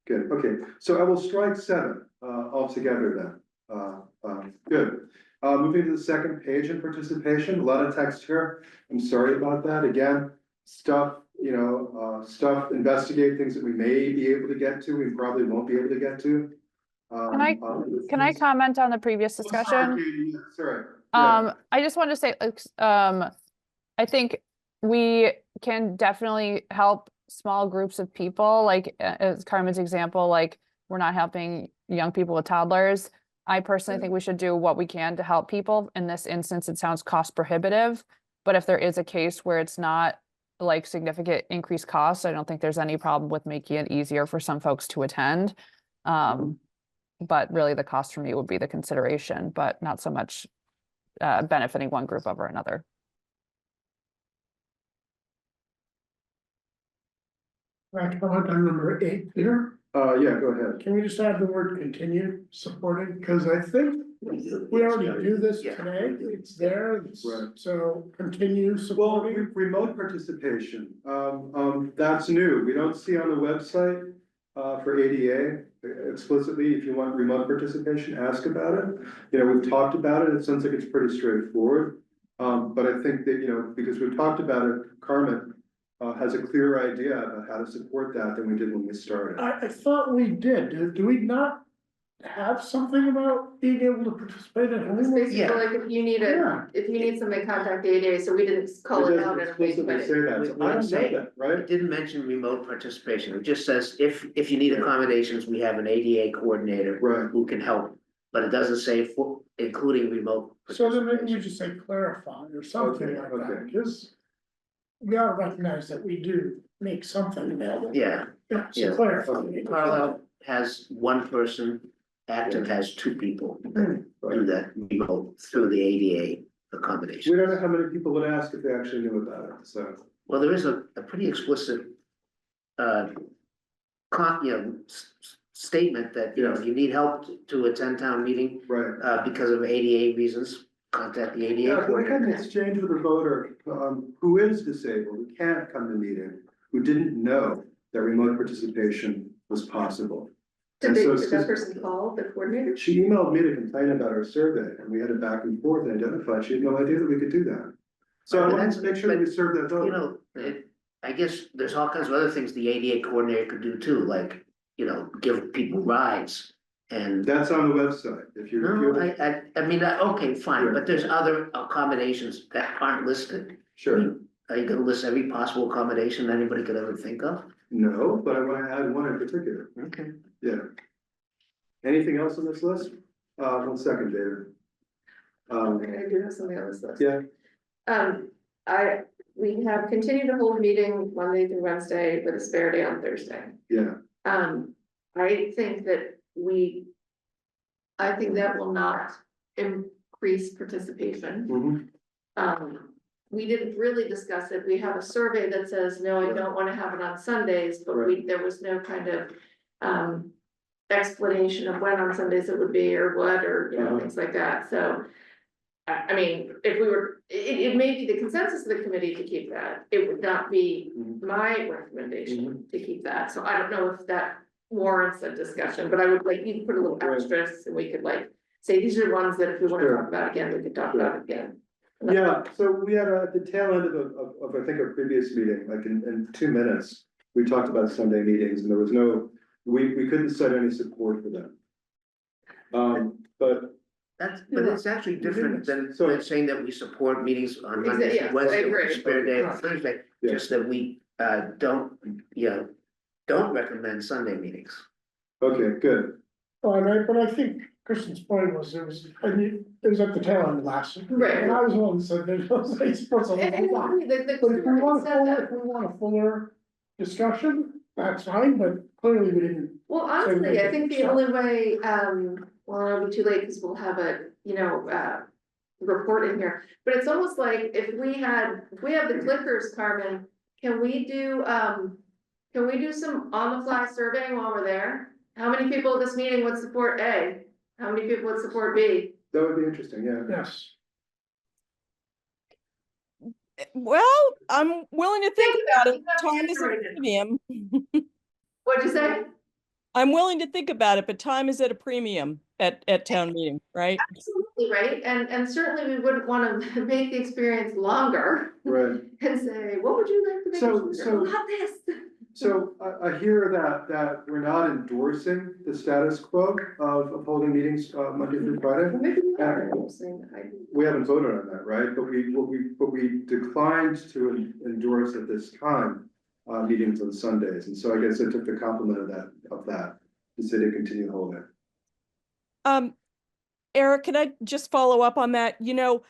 Good, okay. So I will strike 7 altogether then. Good. Moving to the second page in participation, a lot of text here. I'm sorry about that. Again, stuff, you know, investigate things that we may be able to get to, we probably won't be able to get to. Can I comment on the previous Oh, sorry, discussion? Katie. Yeah, sorry. Yeah. I just wanted to say, I think we can definitely help small groups of people, like as Carmen's example, like we're not helping young people with toddlers. I personally think we should do what we can to help people. In this instance, it sounds cost prohibitive, but if there is a case where it's not like significant increased costs, I don't think there's any problem with making it easier for some folks to attend. But really the cost for me would be the consideration, but not so much benefiting one group over another. Right, comment on number 8 here. Yeah, go ahead. Can we just add the word continue supporting? Because I think we already do this Yeah. today. It's there. It's- Right. So continue Well, supporting. remote participation, that's new. We don't see on the website, for ADA explicitly, if you want remote participation, ask about it. You know, we've talked about it. It sounds like it's pretty straightforward. But I think that, you know, because we've talked about it, Carmen, has a clearer idea about how to support that than we did when we started. I thought we did. Do we not have something about being able to participate at It's home? basically Yeah. like if you need Yeah. if you need somebody, contact the ADA, so we didn't call it out in a big Explicitly way. say that, so We I don't said say that, right? It didn't mention remote participation. It just says if you need accommodations, we have an ADA coordinator Right. who can help. But it doesn't say for, including remote. So then maybe we participation. just say clarify or something Okay, like that, okay. because we gotta recognize that we do make something available. Yeah, Yeah, yeah. so clarify. Carlisle has one person, Acton has two people that do that remote through the ADA We accommodation. don't know how many people would ask if they actually knew about it, so. Well, there is a pretty explicit statement that, you know, if you need help to attend town meeting Right. because of ADA reasons, contact the ADA Yeah, if I had coordinator. an exchange with a voter, who is disabled, who can't come to meeting, who didn't know that remote participation was possible. And so Did that person call the coordinator? she emailed me to complain about our survey, and we had it back and forth and identified, she had no idea that we could do that. So I But wanted that's- to make sure that we serve that voter. You know, I guess there's all kinds of other things the ADA coordinator could do too, like, you know, give people rides and. That's on the website, if you. No, I mean, okay, fine, but there's other accommodations that aren't listed. Sure, Are you gonna list every possible accommodation anybody could ever think of? no, but I wanna add one in particular, Okay. yeah. Anything else on this list? 1 second, David. I do have something on this list. Yeah, We have continued to hold meeting Monday through Wednesday with a spare day on Thursday. yeah, I think that will not increase participation. mhm, We didn't really discuss it. We have a survey that says, no, I don't wanna have it on Sundays, but there was no kind of. Explanation of when on Sundays it would be or what, or, you know, Uh-huh. things like that, so. I mean, if we were, it may be the consensus of the committee to keep that, it would not be Mhm. my recommendation to keep that, so I don't know if that warrants a discussion, but I would like you to put a little Right. asterisk, and we could like. Say, these are ones that if we wanna Sure. talk about again, we could talk about it again. yeah, so we had at the tail end of, I think, a previous meeting, like in 2 minutes. We talked about Sunday meetings and there was no, we couldn't cite any support for them. But But it's actually different than saying that we support meetings on Monday, Exactly, yeah, I Wednesday, agree. spare day on Thursday, Yeah. just that we don't recommend Sunday meetings. okay, good, But I think Kristen's point was, it was at the tail end last. Right. And I was the one that said there's no place for some. And But I agree, if we want a fuller discussion, that's fine, but clearly we didn't. Well, honestly, I think the only way, well, it'll be too late, because we'll have a, report in here, but it's almost like if we have the clickers, Carmen, can we do some on the fly surveying while we're there? How many people at this meeting would support A? How many people would support B? that would be interesting, yeah. Yes. Well, I'm willing to think about it. You have to Time is at a answer it. premium. What'd you say? I'm willing to think about it, but time is at a premium at town meeting, right? Absolutely, right, and certainly we wouldn't wanna make the experience longer Right, and say, what would you like to make? So- it so- shorter? How about this? so I hear that we're not endorsing the status quo of holding meetings, Monday through Friday. Well, maybe we are, I'm saying, We haven't voted on that, right? But we declined to endorse at this time, meetings on Sundays. And so I guess I took the compliment of that, to say to continue holding. Eric, can I just follow up on that? You know,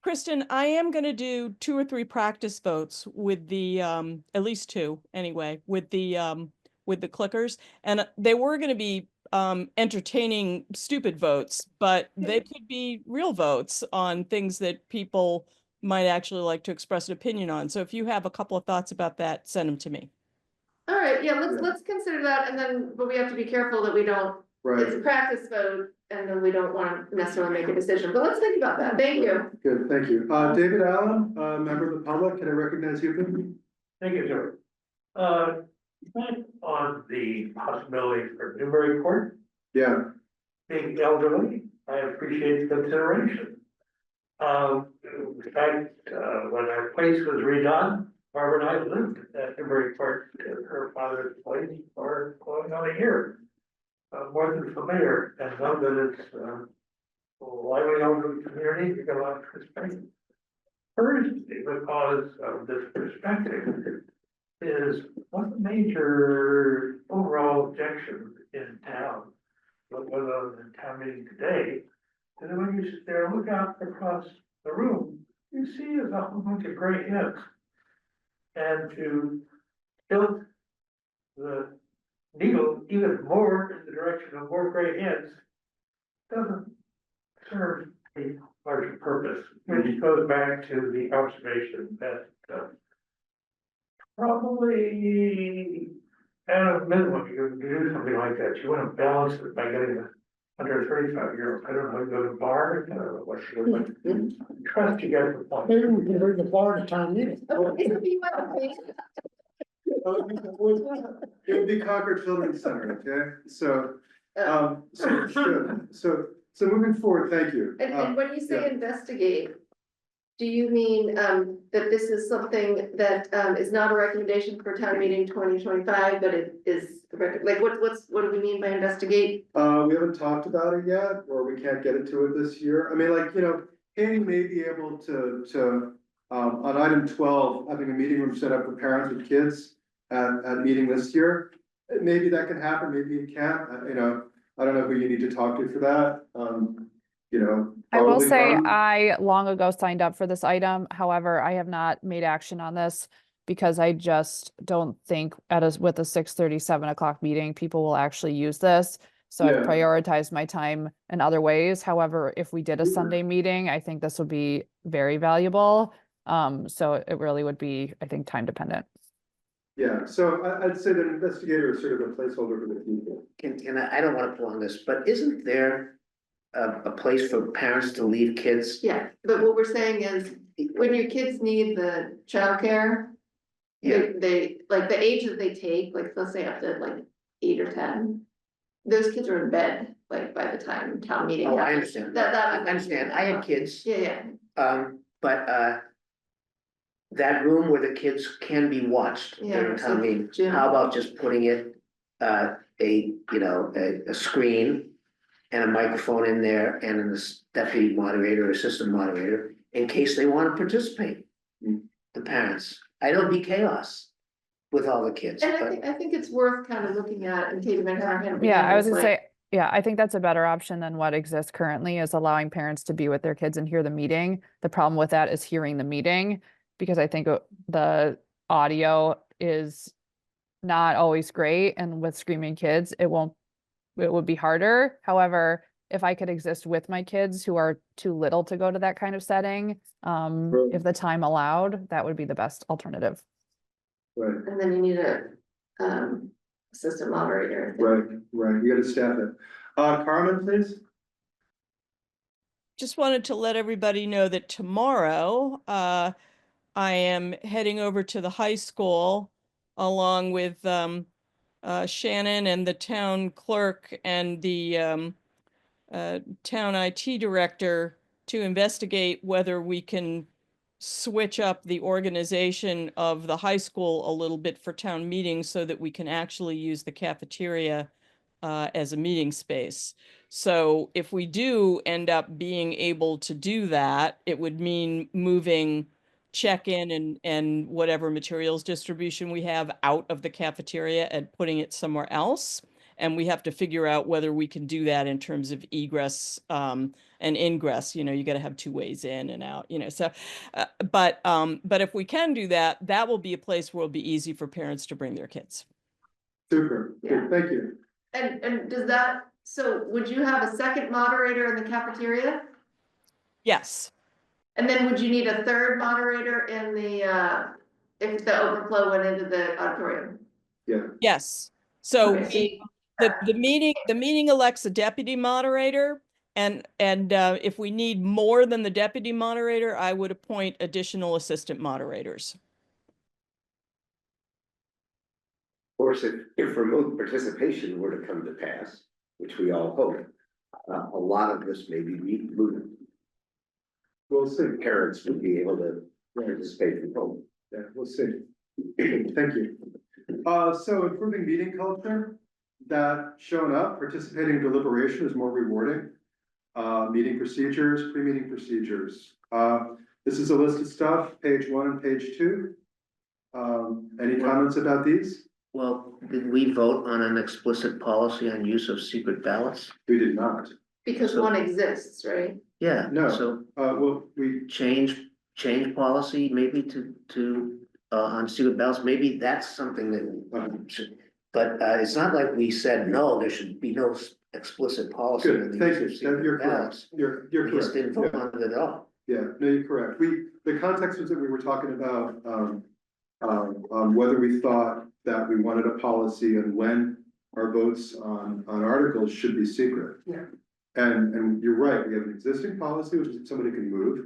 Kristen, I am gonna do 2 or 3 practice votes with the, at least 2 anyway, with the clickers. And they were gonna be, entertaining stupid votes, but they could be real votes on things that people might actually like to express an opinion on. So if you have a couple of thoughts about that, send them to me. All right, yeah, let's consider that, and then, but we have to be careful that we don't, it's a Right, practice vote, and then we don't wanna necessarily make a decision, but let's think about that, thank you. good, thank you. David Allen, member of the public, can I recognize you, please? Thank you, sir. On the possibility for Newburyport Yeah, being elderly, I appreciate the consideration. In fact, when our place was redone, Barbara and I lived at Newburyport, at her father's place for going on a year. More than familiar, and know that it's, a lively elderly community, you got a lot of perspective. First, because of this perspective, is one major overall objection in town, what was on the town meeting today, is that when you sit there and look out across the room, you see is a whole bunch of gray heads. And to tilt the needle even more in the direction of more gray heads doesn't serve a larger purpose, which goes back to the observation that probably at a minimum, you can do something like that. You want to balance it by getting the under 35-year-old. I don't know, go to the bar, I don't know what you would like. Trust you get the point. Maybe we can bring the bar to town meeting. it would be Concord Children's Center, okay, so, so moving forward, thank you. And when you say yeah. investigate, do you mean, that this is something that, is not a recommendation for town meeting 2025, but it is, like, what do we mean by investigate? We haven't talked about it yet, or we can't get into it this year. I mean, like, you know, Katie may be able to, on item 12, having a meeting room set up for parents with kids at meeting this year. Maybe that can happen, maybe it can't, you know, I don't know who you need to talk to for that, you know. I will probably say Carmen. I long ago signed up for this item. However, I have not made action on this because I just don't think with a 6:30, 7 o'clock meeting, people will actually use this. So I've Yeah. prioritized my time in other ways. However, if we did a Sunday meeting, I think this would be very valuable. So it really would be, I think, time dependent. Yeah, so I'd say that investigator is sort of a placeholder for the future. I don't wanna prolong this, but isn't there a place for parents to leave kids? Yeah, but what we're saying is, when your kids need the childcare, Yeah, they, like, the age that they take, like, let's say up to like 8 or 10, those kids are in bed, like, by the time town meeting oh, I happens. understand, That I was. understand, I had kids, Yeah, yeah, but that room where the kids can be watched Yeah, during so town meeting, Jim- how about just putting it, a screen and a microphone in there and a deputy moderator or assistant moderator in case they want to participate. The parents, I know it'd be chaos with all the kids, and but I think it's worth kind of looking at, and Katie might have her hand. Yeah, I was behind gonna this, say, yeah, I think that's a better option than what exists currently, is allowing parents to be with their kids and hear the meeting. The problem with that is hearing the meeting, because I think the audio is not always great, and with screaming kids, it would be harder. However, if I could exist with my kids who are too little to go to that kind of setting, if the time allowed, that would be the best alternative. Right, And then you need a, assistant moderator. I think. right, you gotta staff it. Carmen, please? Just wanted to let everybody know that tomorrow, I am heading over to the high school along with Shannon and the town clerk and the town IT director to investigate whether we can switch up the organization of the high school a little bit for town meetings so that we can actually use the cafeteria as a meeting space. So if we do end up being able to do that, it would mean moving check-in and whatever materials distribution we have out of the cafeteria and putting it somewhere else. And we have to figure out whether we can do that in terms of egress and ingress. You know, you got to have 2 ways in and out, you know, so, but if we can do that, that will be a place where it'll be easy for parents to bring their kids. Super, Yeah. good, thank you. And does that, so would you have a second moderator in the cafeteria? Yes. And then would you need a third moderator in the, if the overflow went into the auditorium? Yeah, Yes, so Okay, the meeting elects a deputy moderator. And if we need more than the deputy moderator, I would appoint additional assistant moderators. Of course, if remote participation were to come to pass, which we all hope, a lot of this may be mooted. we'll see. Parents would be able to participate from home. Yeah, we'll see. Thank you. So improving meeting culture, that shown up, participating in deliberation is more rewarding. Meeting procedures, pre-meeting procedures. This is a list of stuff, page 1 and page 2. Any comments about these? Well, did we vote on an explicit policy on use of secret ballots? We did not. because one exists, right? Yeah, No. so Well, we, change policy maybe to on secret ballots, maybe that's something that should. But it's not like we said, no, there should be no explicit policy. on good, the thank use you. of secret You're correct. ballots. You're We just correct. didn't vote Yeah. on it at all. Yeah, no, you're correct. The context was that we were talking about, whether we thought that we wanted a policy and when our votes on articles should be secret. Yeah. And you're right, we have an existing policy, which is somebody can move.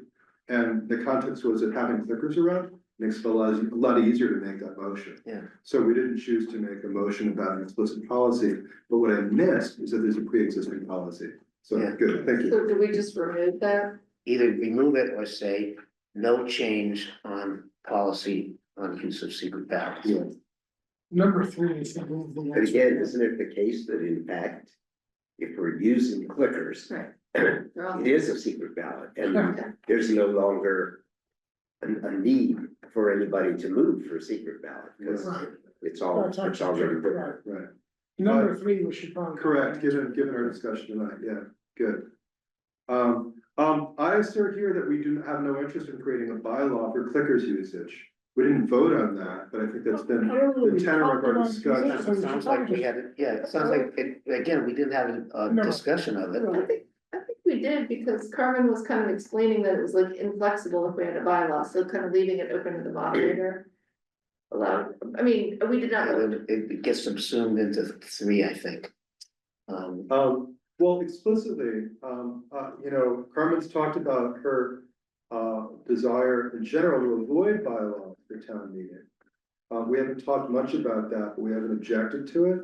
And the context was that having clickers around makes it a lot easier to make that motion. Yeah. So we didn't choose to make a motion about an explicit policy, but what I missed is that there's a pre-existing policy. So, Yeah. good, thank you. So do we just remove that? Either remove it or say no change on policy on use of secret ballots. Yeah. Number 3 is the move the But next again, one. isn't it the case that in fact, if we're using clickers, Right. it is a secret ballot and Okay. there's no longer a need for anybody to move for a secret ballot because Right. it's That's already actually true, written. right. Right. Number 3, we should probably. Correct, given our discussion tonight, yeah, good. I assert here that we do have no interest in creating a bylaw for clickers usage. We didn't vote on that, but I think that's been I don't know, the we tenor of talked our about discussion. this, so we should Sounds like probably we just- had, it sounds like, again, we didn't have a No. discussion of it. I think we did, because Carmen was kind of explaining that it was like inflexible if we had a bylaw, so kind of leaving it open to the moderator. Allowed, I mean, we did not, It gets subsumed into 3, I think. Well, explicitly, Carmen's talked about her desire in general to avoid bylaws for town meeting. We haven't talked much about that, but we haven't objected to it.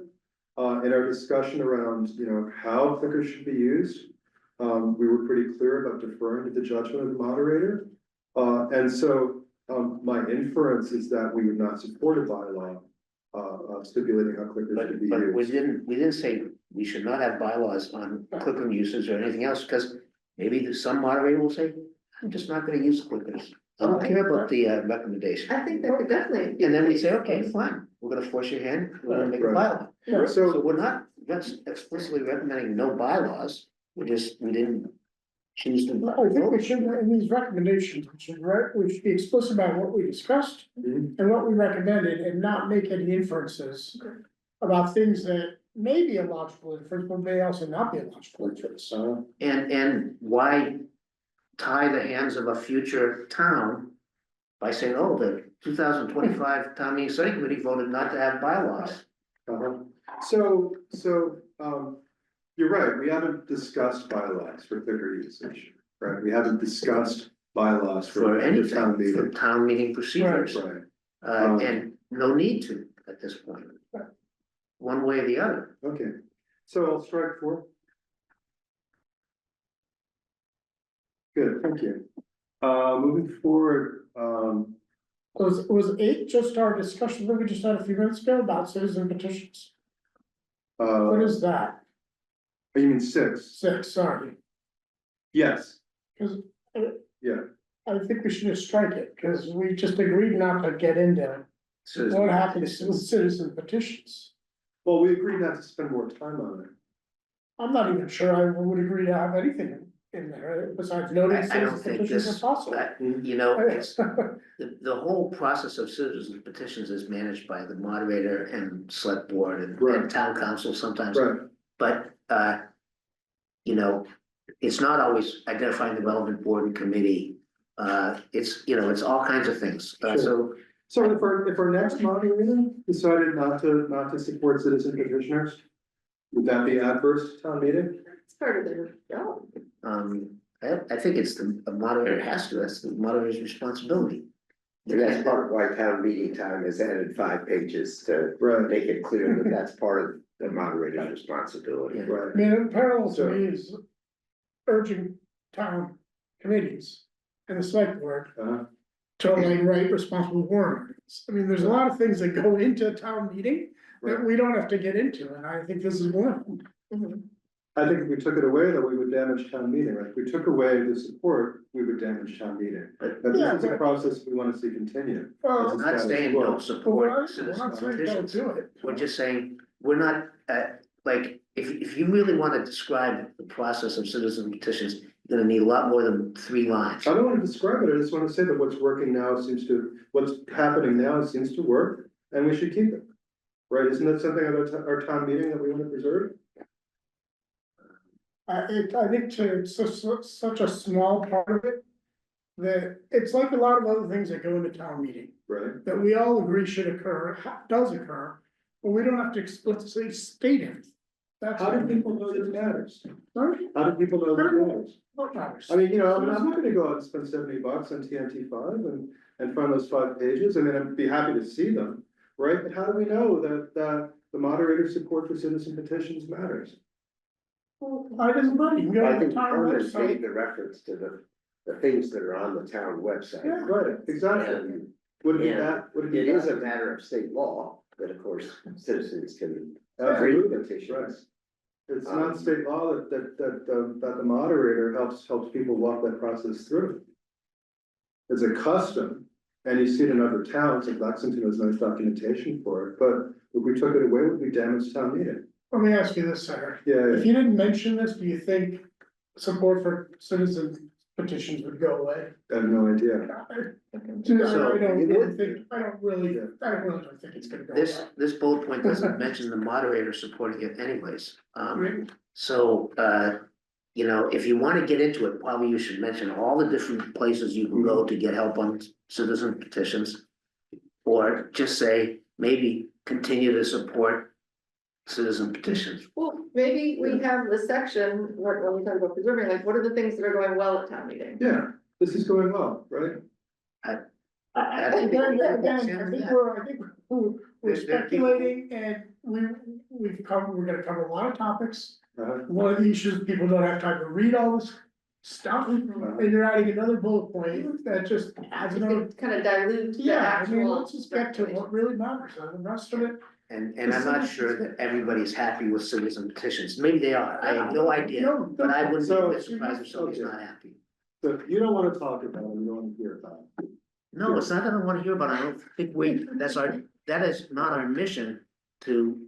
In our discussion around, how clickers should be used, we were pretty clear about deferring to the judgment of the moderator. And so, my inference is that we would not support a bylaw stipulating how clickers should be But we used. didn't say we should not have bylaws on clicker uses or anything else, because maybe some moderator will say, I'm just not gonna use clickers. I don't care about the recommendation. I think that could definitely. be And then the we case. say, okay, fine, we're gonna force your hand, we're gonna make a Right. bylaw. So, So we're not explicitly recommending no bylaws, we didn't choose to. I think we should, in these recommendations, we should be explicit about what we discussed Mhm. and what we recommended and not make any inferences Okay. about things that may be a logical inference, but may also not be a logical inference. And why tie the hands of a future town by saying, oh, the 2025 town meeting study committee voted not to have bylaws. So, you're right, we haven't discussed bylaws for clicker usage, right? We haven't discussed bylaws For for anything, town for meeting. town meeting procedures, Right, and no need to at this point. One way or the other. okay, so I'll strike 4. Good, thank you. Moving forward, Was 8 just our discussion that we just had a few minutes ago about citizen petitions? What is that? you mean 6? 6, sorry, Yes. because Yeah, I think we should just strike it, because we just agreed not to get into what happens with citizen petitions. well, we agreed not to spend more time on it. I'm not even sure I would agree to have anything in there besides noting I don't citizen think petitions this- as possible. You know, it's, the whole process of citizens petitions is managed by the moderator and select board and Right. town council sometimes. Right, But, it's not always identifying the relevant board and committee. It's all kinds of things. Sure. So So if our next moderator decided not to support citizen petitioners, would that be adverse to town meeting? It's part of their job. I think it's the moderator has to, that's the moderator's responsibility. And that's part of why town meeting time has added 5 pages to Right. make it clear that that's part of the moderator's responsibility. Right. I mean, in parallel to So- me is urging town committees and the select board to like write responsible warrant articles. I mean, there's a lot of things that go into a town meeting that we don't have to get into, and I think this is one of them. Mhm. I think if we took it away, that we would damage town meeting, right? If we took away the support, we would damage town meeting. But this is a process we wanna see continue. Well, We're not saying don't But we're support not citizen saying don't petitions. do it. We're just saying, we're not, like, if you really wanna describe the process of citizen petitions, you're gonna need a lot more than 3 lines. I don't wanna describe it, I just wanna say that what's working now what's happening now seems to work, and we should keep it. Right, isn't that something about our town meeting that we wanna preserve? I think it's such a small part of it. That it's like a lot of other things that go into town meeting, Right? that we all agree should occur, does occur, but we don't have to explicitly state it. That's. How do people know that it matters? Sorry? How do people know that it matters? What matters? I mean, I'm not gonna go out and spend $70 on TNT5 and find those 5 pages, I mean, I'd be happy to see them, right? But how do we know that the moderator's support for citizen petitions matters? I disagree, you can go I to think the town Herman made website. the reference to the things that are on the town website. Yeah. Right, exactly. And Would it be Yeah, that, would it be it is a that? matter of state law that, of course, citizens can Absolutely, bring right. petitions. It's not state law that the moderator helps people walk that process through. It's a custom, and you see it in other towns, like Lexington has nice documentation for it, but if we took it away, would we damage town meeting? Let me ask you this, Sarah, Yeah, if you didn't mention this, do you think support for citizen petitions would go away? I have no idea. I don't it really would. think, I really don't think it's gonna go This, away. this bullet point doesn't mention the moderator supporting it anyways. Right. So, if you wanna get into it, probably you should mention all the different places you can go to get help on citizen petitions. Or just say, maybe continue to support citizen petitions. Well, maybe we have the section, when we talk about preserving, like, what are the things that are going well at town meeting? Yeah, this is going well, right? I think Again, Yeah. I think we're speculating and we're gonna cover a lot of topics. One of the issues, people don't have time to read all this stuff, and you're adding another bullet point that just adds You another. can kind of dilute the Yeah, I mean, actual. let's just get to what really matters, and the rest of it, And I'm not sure that everybody's happy with citizen petitions. Maybe they are. I have no idea. No, But I wouldn't be a bit So- surprised if somebody's okay. not happy. So if you don't wanna talk about it, you don't wanna hear about it. No, it's not that I wanna hear about it. I don't think that is not our mission to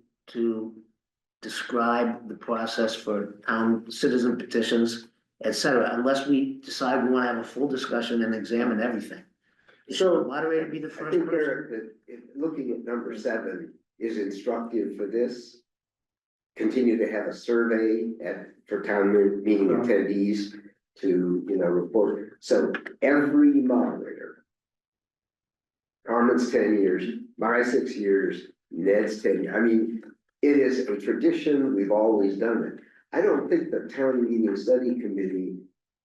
describe the process for town citizen petitions, et cetera, unless we decide we wanna have a full discussion and examine everything. Should the moderator be the I first think person? Eric, looking at number 7 is instructive for this. Continue to have a survey for town meeting attendees to, report. So every moderator. Carmen's 10 years, my 6 years, Ned's 10 years. I mean, it is a tradition. We've always done it. I don't think the town meeting study committee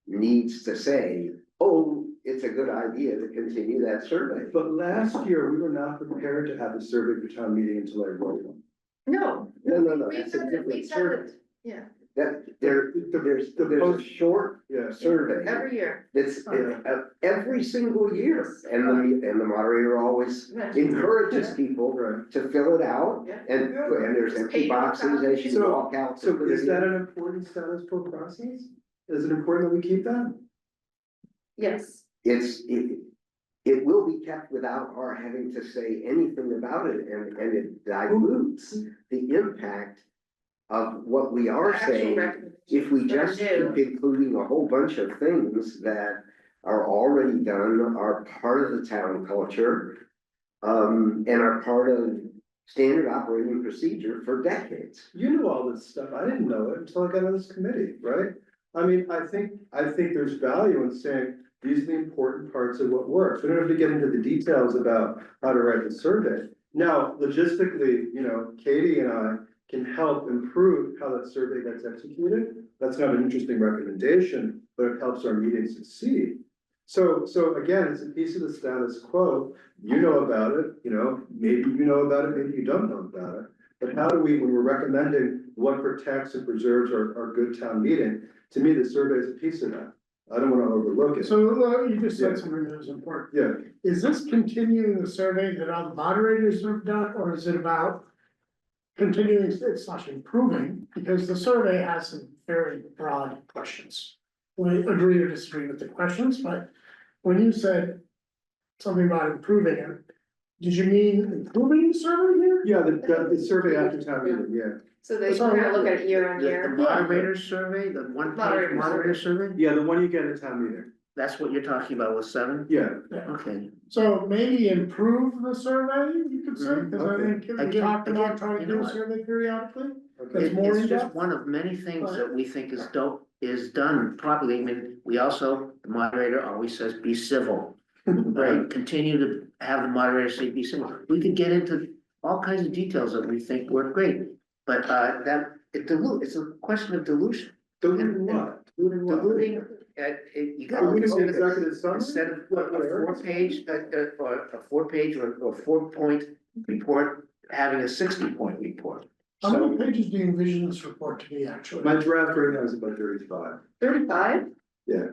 needs to say, oh, it's a good idea to continue that survey. But last year, we were not prepared to have a survey for town meeting until I wrote one. No. No, we that's a had it, different we had survey. it, yeah, There's a post- short Yeah. survey every year. that's every single year, and the moderator always encourages people Right. to fill it out, Yeah. and there's empty boxes as you So- walk out. So is that an important status quo process? Is it important that we keep that? Yes, It will be kept without our having to say anything about it, and it dilutes the impact of what we are actual saying. recommendations If we that are just new. keep including a whole bunch of things that are already done, are part of the town culture. And are part of standard operating procedure for decades. You knew all this stuff. I didn't know it until I got on this committee, right? I mean, I think there's value in saying, these are the important parts of what works. We don't have to get into the details about how to write the survey. Now, logistically, you know, Katie and I can help improve how that survey gets executed. That's not an interesting recommendation, but it helps our meeting succeed. So again, it's a piece of the status quo. You know about it, you know, maybe you know about it, maybe you don't know about it. But how do we, when we're recommending what protects and preserves our good town meeting, to me, the survey is a piece of that. I don't wanna overlook it. So you just Yeah. said something that was important. Yeah, Is this continuing the survey that all the moderators have done, or is it about continuing / improving? Because the survey has some very broad questions. We agree or disagree with the questions, but when you said something about improving it, did you mean improving the survey here? yeah, the survey after town meeting, yeah. So they kind of look at it year on The year. moderator survey, the one page Moderator moderator survey, Yeah, the one you get at town meeting, that's what you're talking about with 7? yeah. Okay, So maybe improve the survey, you could say, because I Okay. think we Again- talked about again, trying to you do know a what? survey periodically. Okay. It's more it's in just depth. one of many things that we think is done properly. I mean, we also, the moderator always says, be civil. Right, continue to have the moderator say be civil. We could get into all kinds of details that we think work great, but it's a question of dilution. Diluting what? Diluting what? Diluting, you got. Diluting the executive summary? Instead of what, a 4-page, or a 4-page or 4-point report, having a 60-point report. How So, many pages do you envision this report to be actually? My draft right now is about 35. 35? Yeah,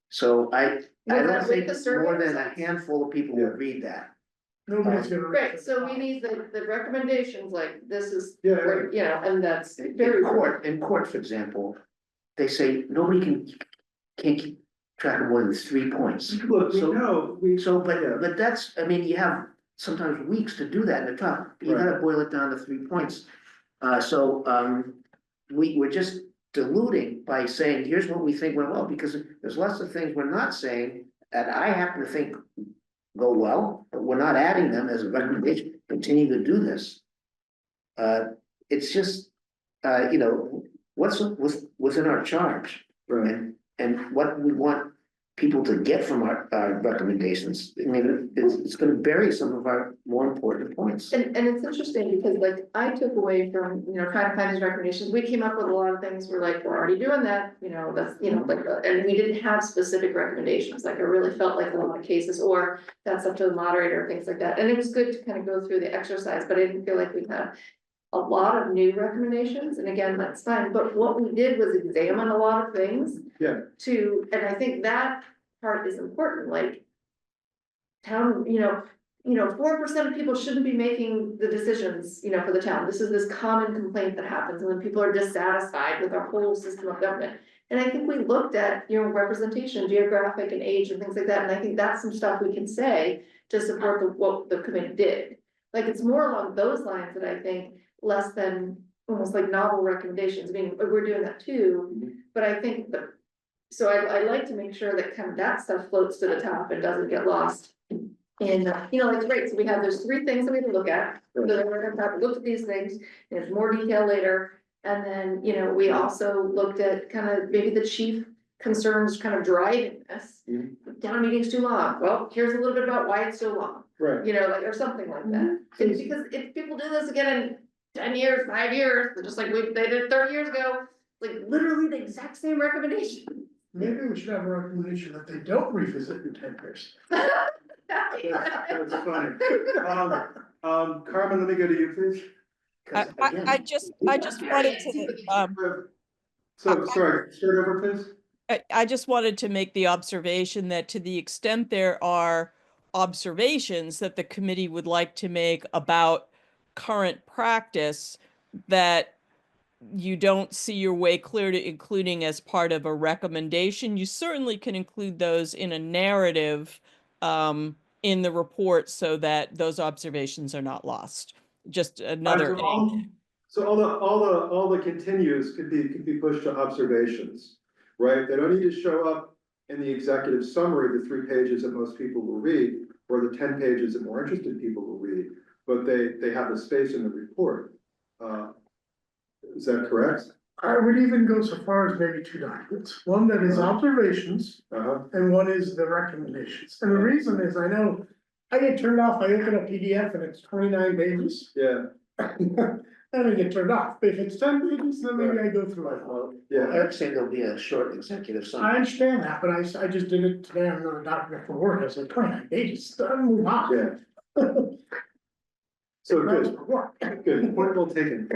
so I Was don't that with think the survey more than a results? handful of people Yeah. would read that. Nobody's gonna. read Right, so we need the recommendations, like, this is, yeah, where, you know, and that's In very. court, for example, they say nobody can't keep track of more than 3 points. Look, we So- know, So, Yeah. but that's, I mean, you have sometimes weeks to do that in a trial, but you Right. gotta boil it down to 3 points. We're just diluting by saying, here's what we think went well, because there's lots of things we're not saying, and I happen to think go well, but we're not adding them as a recommendation, continue to do this. It's just, you know, what's within our charge, right, and what we want people to get from our recommendations. I mean, it's gonna bury some of our more important points. And it's interesting because like I took away from, you know, trying to find these recommendations, we came up with a lot of things, we're like, we're already doing that, you know, that's, you know, like, and we didn't have specific recommendations, like I really felt like a lot of cases, or that's up to the moderator, things like that, and it was good to kind of go through the exercise, but I didn't feel like we had a lot of new recommendations, and again, that's fine, but what we did was examine a lot of things. Yeah. And I think that part is important, like. Town, you know, 4% of people shouldn't be making the decisions, you know, for the town, this is this common complaint that happens, and then people are dissatisfied with our whole system of government. And I think we looked at, you know, representation, geographic and age and things like that, and I think that's some stuff we can say to support what the committee did. Like, it's more along those lines that I think, less than almost like novel recommendations, I mean, we're doing that too, but I think that. So I like to make sure that kind of that stuff floats to the top and doesn't get lost. And, you know, like, great, so we have those 3 things that we have to look at, so then we're gonna have to look at these things, there's more detail later. And then, you know, we also looked at kind of maybe the chief concerns kind of driving this. Town meeting's too long, well, here's a little bit about why it's so long, right. you know, like, or something like that. It's because if people do this again in 10 years, 5 years, just like they did 30 years ago, like literally the exact same recommendation. Maybe we should have a recommendation that they don't revisit in 10 years. That's funny. Carmen, let me go to you, please. 'Cause again, I just wanted to, So, sorry, start over, please. I just wanted to make the observation that to the extent there are observations that the committee would like to make about current practice that you don't see your way clear to including as part of a recommendation, you certainly can include those in a narrative in the report so that those observations are not lost. Just another. So all the continues could be pushed to observations, right? They don't need to show up in the executive summary, the 3 pages that most people will read, or the 10 pages that more interested people will read, but they have the space in the report. Is that correct? I would even go so far as maybe two documents, one that is observations and one is the recommendations. And the reason is, I know I get turned off, I open a PDF and it's 29 pages. Yeah, And I get turned off, but if it's 10 pages, then maybe I go through it. Well, yeah. I'd say there'll be a short executive I summary. understand that, but I just did it today on another document for work, I was like 29 pages, move on. Yeah. So That was good, for work. good, point well taken.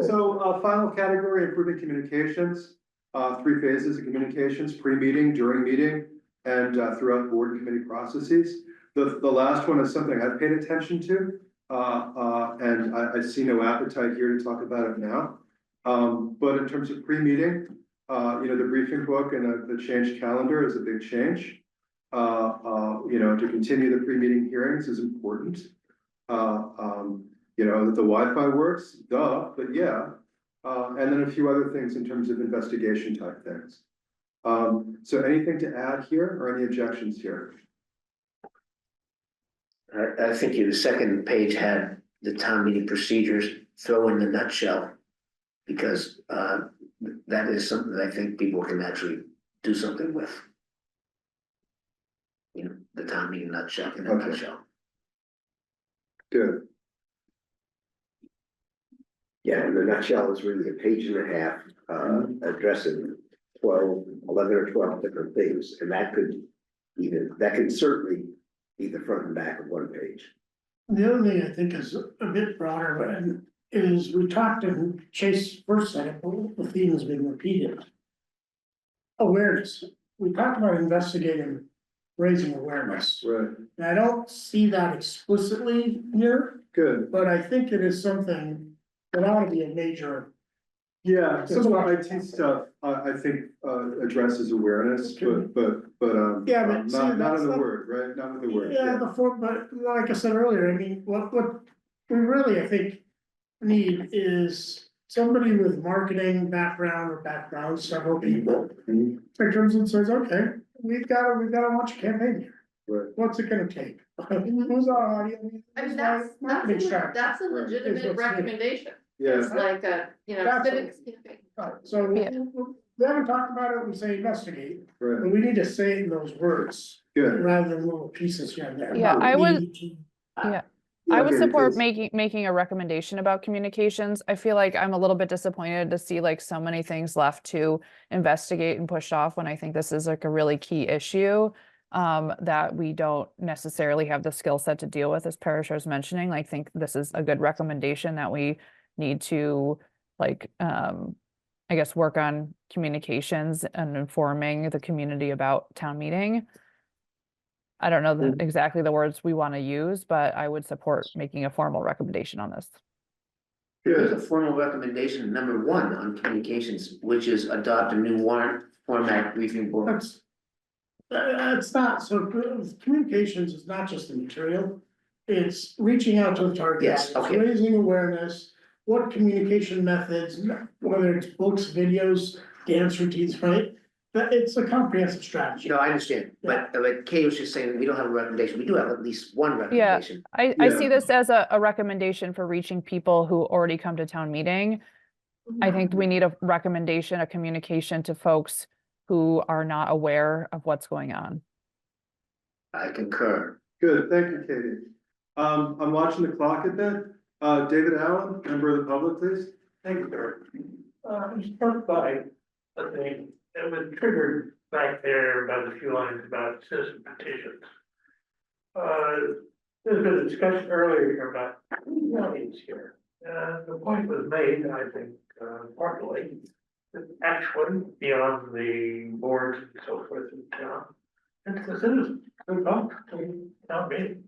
So, final category, improving communications, 3 phases of communications, pre-meeting, during meeting, and throughout board and committee processes. The last one is something I've paid attention to, and I see no appetite here to talk about it now. But in terms of pre-meeting, the briefing book and the changed calendar is a big change. To continue the pre-meeting hearings is important. That the Wi-Fi works, but yeah. And then a few other things in terms of investigation type things. So anything to add here or any objections here? I think the second page had the town meeting procedures throw in the nutshell. Because that is something that I think people can actually do something with. The town meeting nutshell in a Okay. nutshell. Good. Yeah, in the nutshell, is really a page and a half, addressing 11 or 12 different things, and that can certainly be the front and back of one page. The other thing I think is a bit broader, but is we talked in Chase first said it, but the theme has been repeated. Awareness, we talked about investigating, raising awareness, Right, and I don't see that explicitly here, good. but I think it is something that ought to be a major. Yeah, some of the IT stuff, I think, addresses awareness, but, Yeah, but see, not that's in the not- word, right? Not with the word. Yeah, but like I said earlier, I mean, what we really, I think, need is somebody with marketing background or backgrounds, several people. Mhm. In terms of says, okay, we've gotta launch a campaign here. Right. What's it gonna take? Who's our audience? I mean, Who's our marketing strategy? that's a Is legitimate what's needed. recommendation. Yeah, It's like a, That's civics campaign. Right, so we haven't talked about it, we say investigate, right, but we need to say it in those words good. rather than little pieces here and there. Yeah, About I would- need to- I would Okay, support because- making a recommendation about communications. I feel like I'm a little bit disappointed to see like so many things left to investigate and push off when I think this is like a really key issue. That we don't necessarily have the skill set to deal with, as Parashar is mentioning. Like, I think this is a good recommendation that we need to like, I guess, work on communications and informing the community about town meeting. I don't know exactly the words we want to use, but I would support making a formal recommendation on this. There's a formal recommendation, number 1 on communications, which is adopt a new warrant format briefing board. It's not, so communications is not just the material, it's reaching out to the target Yes, audience, okay. raising awareness. What communication methods, whether it's books, videos, dance routines, right? But it's a comprehensive strategy. No, I understand, but Kay was just saying, we don't have a recommendation, we do have at least one Yeah. recommendation. I see Yeah. this as a recommendation for reaching people who already come to town meeting. I think we need a recommendation, a communication to folks who are not aware of what's going on. I concur. Good, thank you, Katie. I'm watching the clock a bit. David Allen, member of the public, please. Thank you, sir. I'm struck by a thing that was triggered back there by the few lines about citizen petitions. There's been a discussion earlier about who's the audience here. The point was made, I think, partly, that actually beyond the boards and so forth in town, it's the citizens who come to town meeting.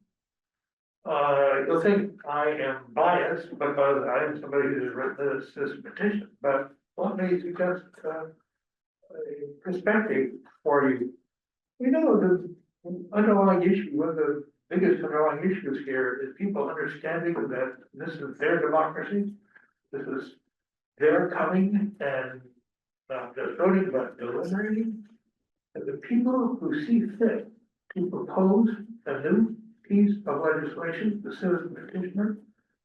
You'll think I am biased because I am somebody who's written this petition, but let me suggest a perspective for you. We know the underlying issue, one of the biggest underlying issues here is people understanding that this is their democracy. This is their coming and not just voting, but deliberating. And the people who see fit to propose a new piece of legislation, the citizen petitioner,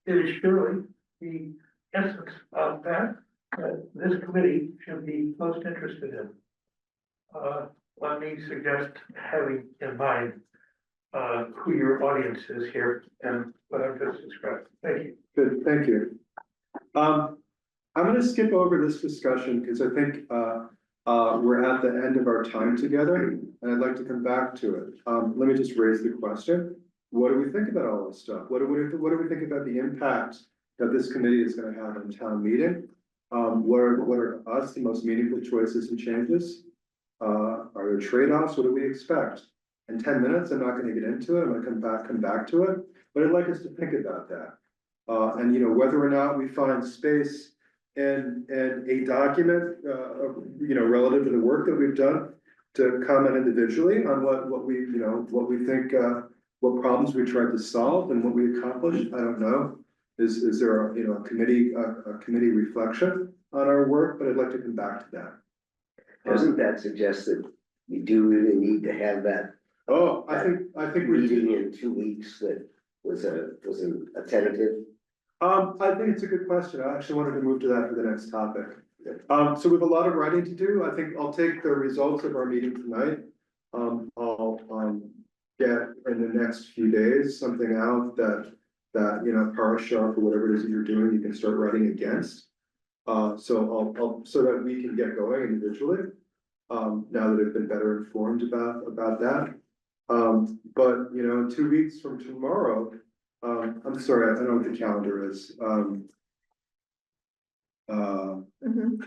it is surely the essence of that. that this committee should be most interested in. Let me suggest having in mind, who your audience is here and what I've just described. Thank you. Good, thank you. I'm gonna skip over this discussion because I think, we're at the end of our time together and I'd like to come back to it. Let me just raise the question. What do we think about all this stuff? What do we think about the impact that this committee is gonna have on town meeting? What are to us the most meaningful choices and changes? Are there trade-offs? What do we expect? In 10 minutes, I'm not gonna get into it. I'm gonna come back to it, but I'd like us to think about that. And you know, whether or not we find space in a document, you know, relative to the work that we've done to comment individually on what we, you know, what we think, what problems we tried to solve and what we accomplished. I don't know. Is there a, you know, a committee reflection on our work? But I'd like to come back to that. Doesn't that suggest that we do really need to have that Oh, I think we do. meeting in 2 weeks that was a tentative? I think it's a good question. I actually wanted to move to that for the next topic. So we have a lot of writing to do. I think I'll take the results of our meeting tonight. I'll get in the next few days something out that you know, PowerSharp or whatever it is that you're doing, you can start writing against. So I'll so that we can get going individually. Now that I've been better informed about that. But you know, 2 weeks from tomorrow. I'm sorry, I don't know what the calendar is. 2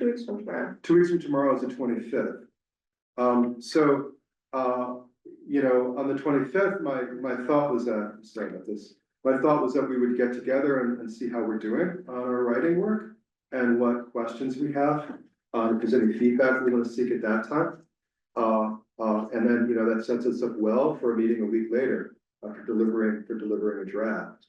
weeks from tomorrow. 2 weeks from tomorrow is the 25th. So, you know, on the 25th, my thought was that, sorry about this. My thought was that we would get together and see how we're doing on our writing work and what questions we have. If there's any feedback we want to seek at that time. And then, you know, that sets us up well for a meeting a week later. For delivering a draft.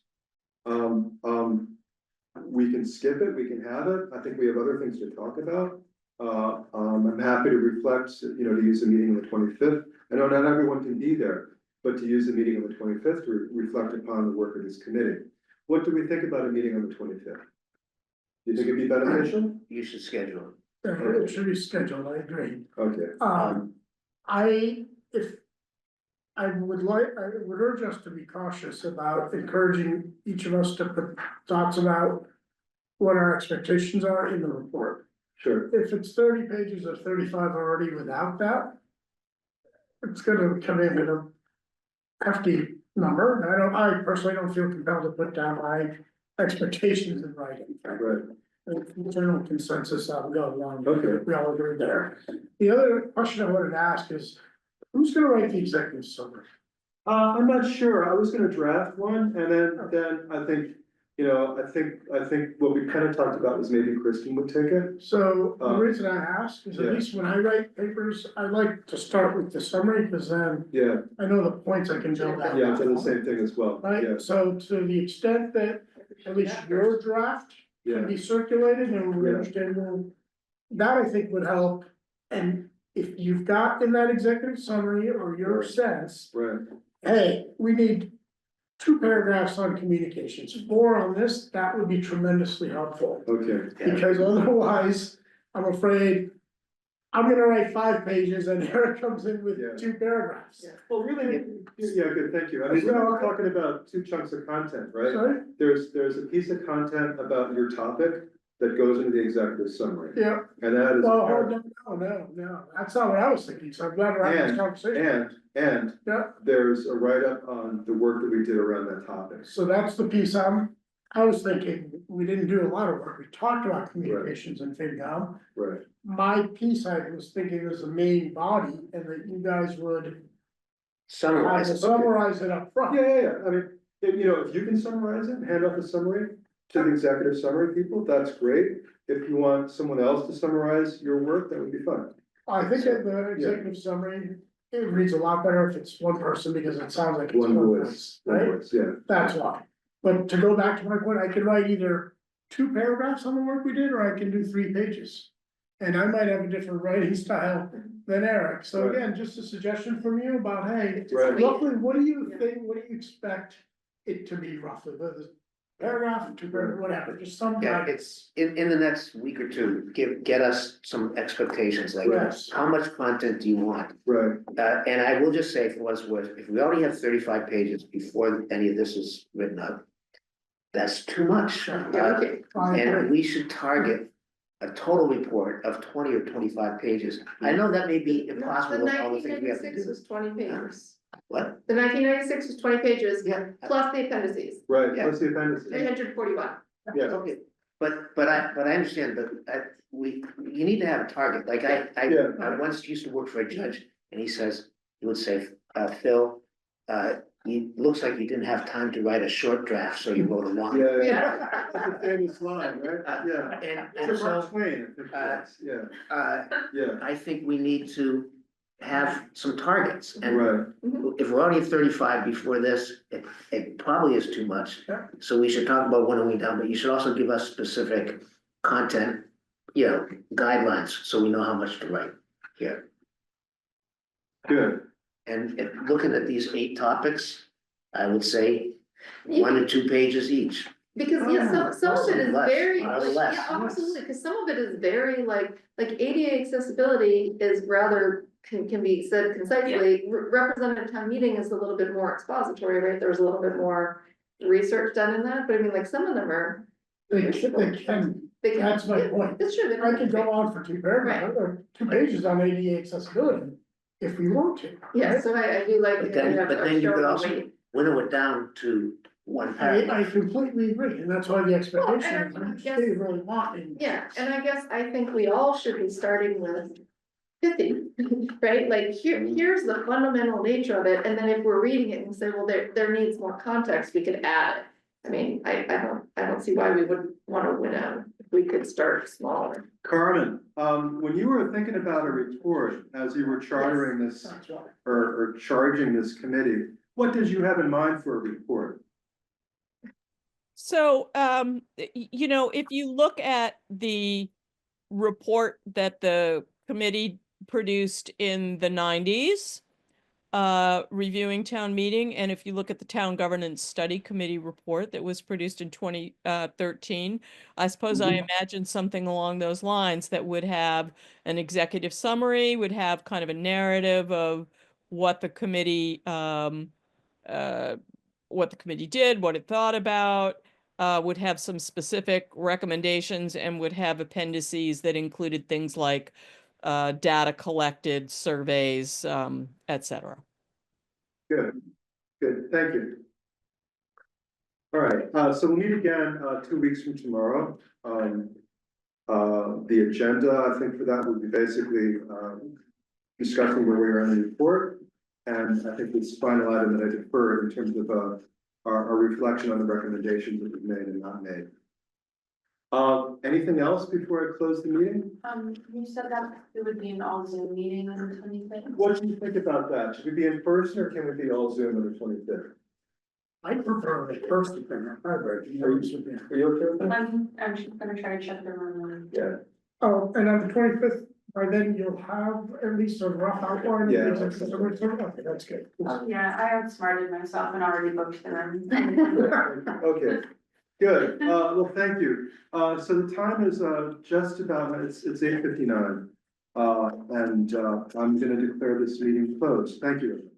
We can skip it, we can have it, I think we have other things to talk about. I'm happy to reflect, you know, to use the meeting on the 25th. I know not everyone can be there, but to use the meeting on the 25th to reflect upon the work of this committee. What do we think about a meeting on the 25th? Do you think it'd be beneficial? You should schedule it. It should be scheduled, I agree. Okay. I would urge us to be cautious about encouraging each of us to put thoughts about what our expectations are in the report. Sure. If it's 30 pages or 35 already without that, it's gonna come in at a hefty number. I personally don't feel compelled to put down my expectations in writing. Right. The general consensus I'll go along. Okay. We all agree there. The other question I wanted to ask is, who's gonna write the executive summary? I'm not sure. I was gonna draft one and then I think, you know, I think what we kind of talked about was maybe Kristen would take it. So the reason I ask is yeah. at least when I write papers, I like to start with the summary because then Yeah, I know the points I can build out. yeah, I've done the same thing as well. Right, Yeah, so to the extent that at least your draft can yeah, be circulated and we Yeah. understand, that I think would help. And if you've got in that executive summary or your Right. sense, right. hey, we need 2 paragraphs on communications, 4 on this, that would be tremendously helpful. Okay, Yeah. Because otherwise, I'm afraid I'm gonna write 5 pages and Eric comes in with Yeah. 2 paragraphs. well, really, yeah, good, thank you. I mean, we're talking about 2 chunks of content, right? Sorry? There's a piece of content about your topic that goes into the executive summary. Yeah, And that is. well, no, that's not what I was thinking, so I'm glad we're having this conversation. And Yeah. there's a write-up on the work that we did around that topic. So that's the piece I was thinking, we didn't do a lot of work, we talked about communications and FinCom. Right, My piece I was thinking was the main body and that you guys would Summarize it. summarize it up front. yeah, I mean, you know, if you can summarize it, and hand off the summary to the executive summary people, that's great. If you want someone else to summarize your work, that would be fine. I think that the executive summary, it reads a lot better if it's one person because it sounds like it's One one voice, voice, one right? voice, yeah. That's why. But to go back to my point, I could write either 2 paragraphs on the work we did, or I can do 3 pages. And I might have a different writing style than Eric. So Right. again, just a suggestion from you about, hey, Right. roughly, what do you think, what do you expect it to be roughly? paragraph, two paragraph, whatever, just some. Yeah, it's in the next week or two, get us some expectations, like Yes. how much content do you want? Right, And I will just say for what it's worth, if we already have 35 pages before any of this is written up, that's too much. Okay. And we should target a total report of 20 or 25 pages. I know that may be The impossible with all the things we have to 1996 do. was 20 pages. What? The 1996 was 20 pages, Yeah. plus the appendices, right, Yeah. what's the appendices? 341. Yeah, Okay, but I understand, but you need to have a target, like Yeah. I once used to work for a judge, and he would say, Phil, you, looks like you didn't have time to write a short draft, so you wrote a long. yeah, that's a famous line, right? Yeah. And It's a Mark so, Twain, yeah, yeah, I think we need to have some targets, and right, if we're only at 35 before this, it probably is too much. Yeah. So we should talk about winnowing down, but you should also give us specific content, guidelines, so we know how much to write here. good, And looking at these 8 topics, I would say 1 to 2 pages each. Because, yeah, some of it is Less, very, less. yeah, absolutely, because some of it is very like ADA accessibility is rather, can be said concisely. Representative town meeting is a little bit more expository, right? There's a little bit more research done in that, but I mean, like, some of them are. They can, that's my yeah, point. It's true. I could go on for 2 paragraphs, or 2 pages on ADA accessibility, if we want to. Yeah, so I do like. But it, then, you have but a then you show could of also weight. winnow it down to 1 I paragraph. completely agree, and that's why the expectation is, I we guess- stay really want in. Yeah, and I guess I think we all should be starting with 50, right? Like, here's the fundamental nature of it, and then if we're reading it and say, well, there needs more context, we could add it. I mean, I don't see why we would wanna winnow, if we could start smaller. Carmen, when you were thinking about a report, as you were chartering this, That's right. or charging this committee, what did you have in mind for a report? So, if you look at the report that the committee produced in the 90s, reviewing town meeting, and if you look at the Town Governance Study Committee report that was produced in 2013, I suppose I imagine something along those lines that would have an executive summary, would have kind of a narrative of what the committee did, what it thought about, would have some specific recommendations, and would have appendices that included things like data collected, surveys, et cetera. Good, thank you. All right, so we'll meet again, 2 weeks from tomorrow. The agenda, I think for that would be basically, discussing where we are in the report. And I think this final item that I deferred in terms of, our reflection on the recommendations that we've made and not made. Anything else before I close the meeting? You said that it would be an all Zoom meeting on the 25th. What do you think about that? Should we be in person or can we be all Zoom on the 25th? I prefer the first opinion, Are you okay with that? I'm just gonna try to check the room. Yeah. Oh, and on the 25th, by then you'll have at least a rough outline. Yeah. Okay, that's good. Yeah, I outsmarted myself and already booked the room. Okay, good. Well, thank you. So the time is, just about, it's 8:59. And, I'm gonna declare this meeting closed. Thank you.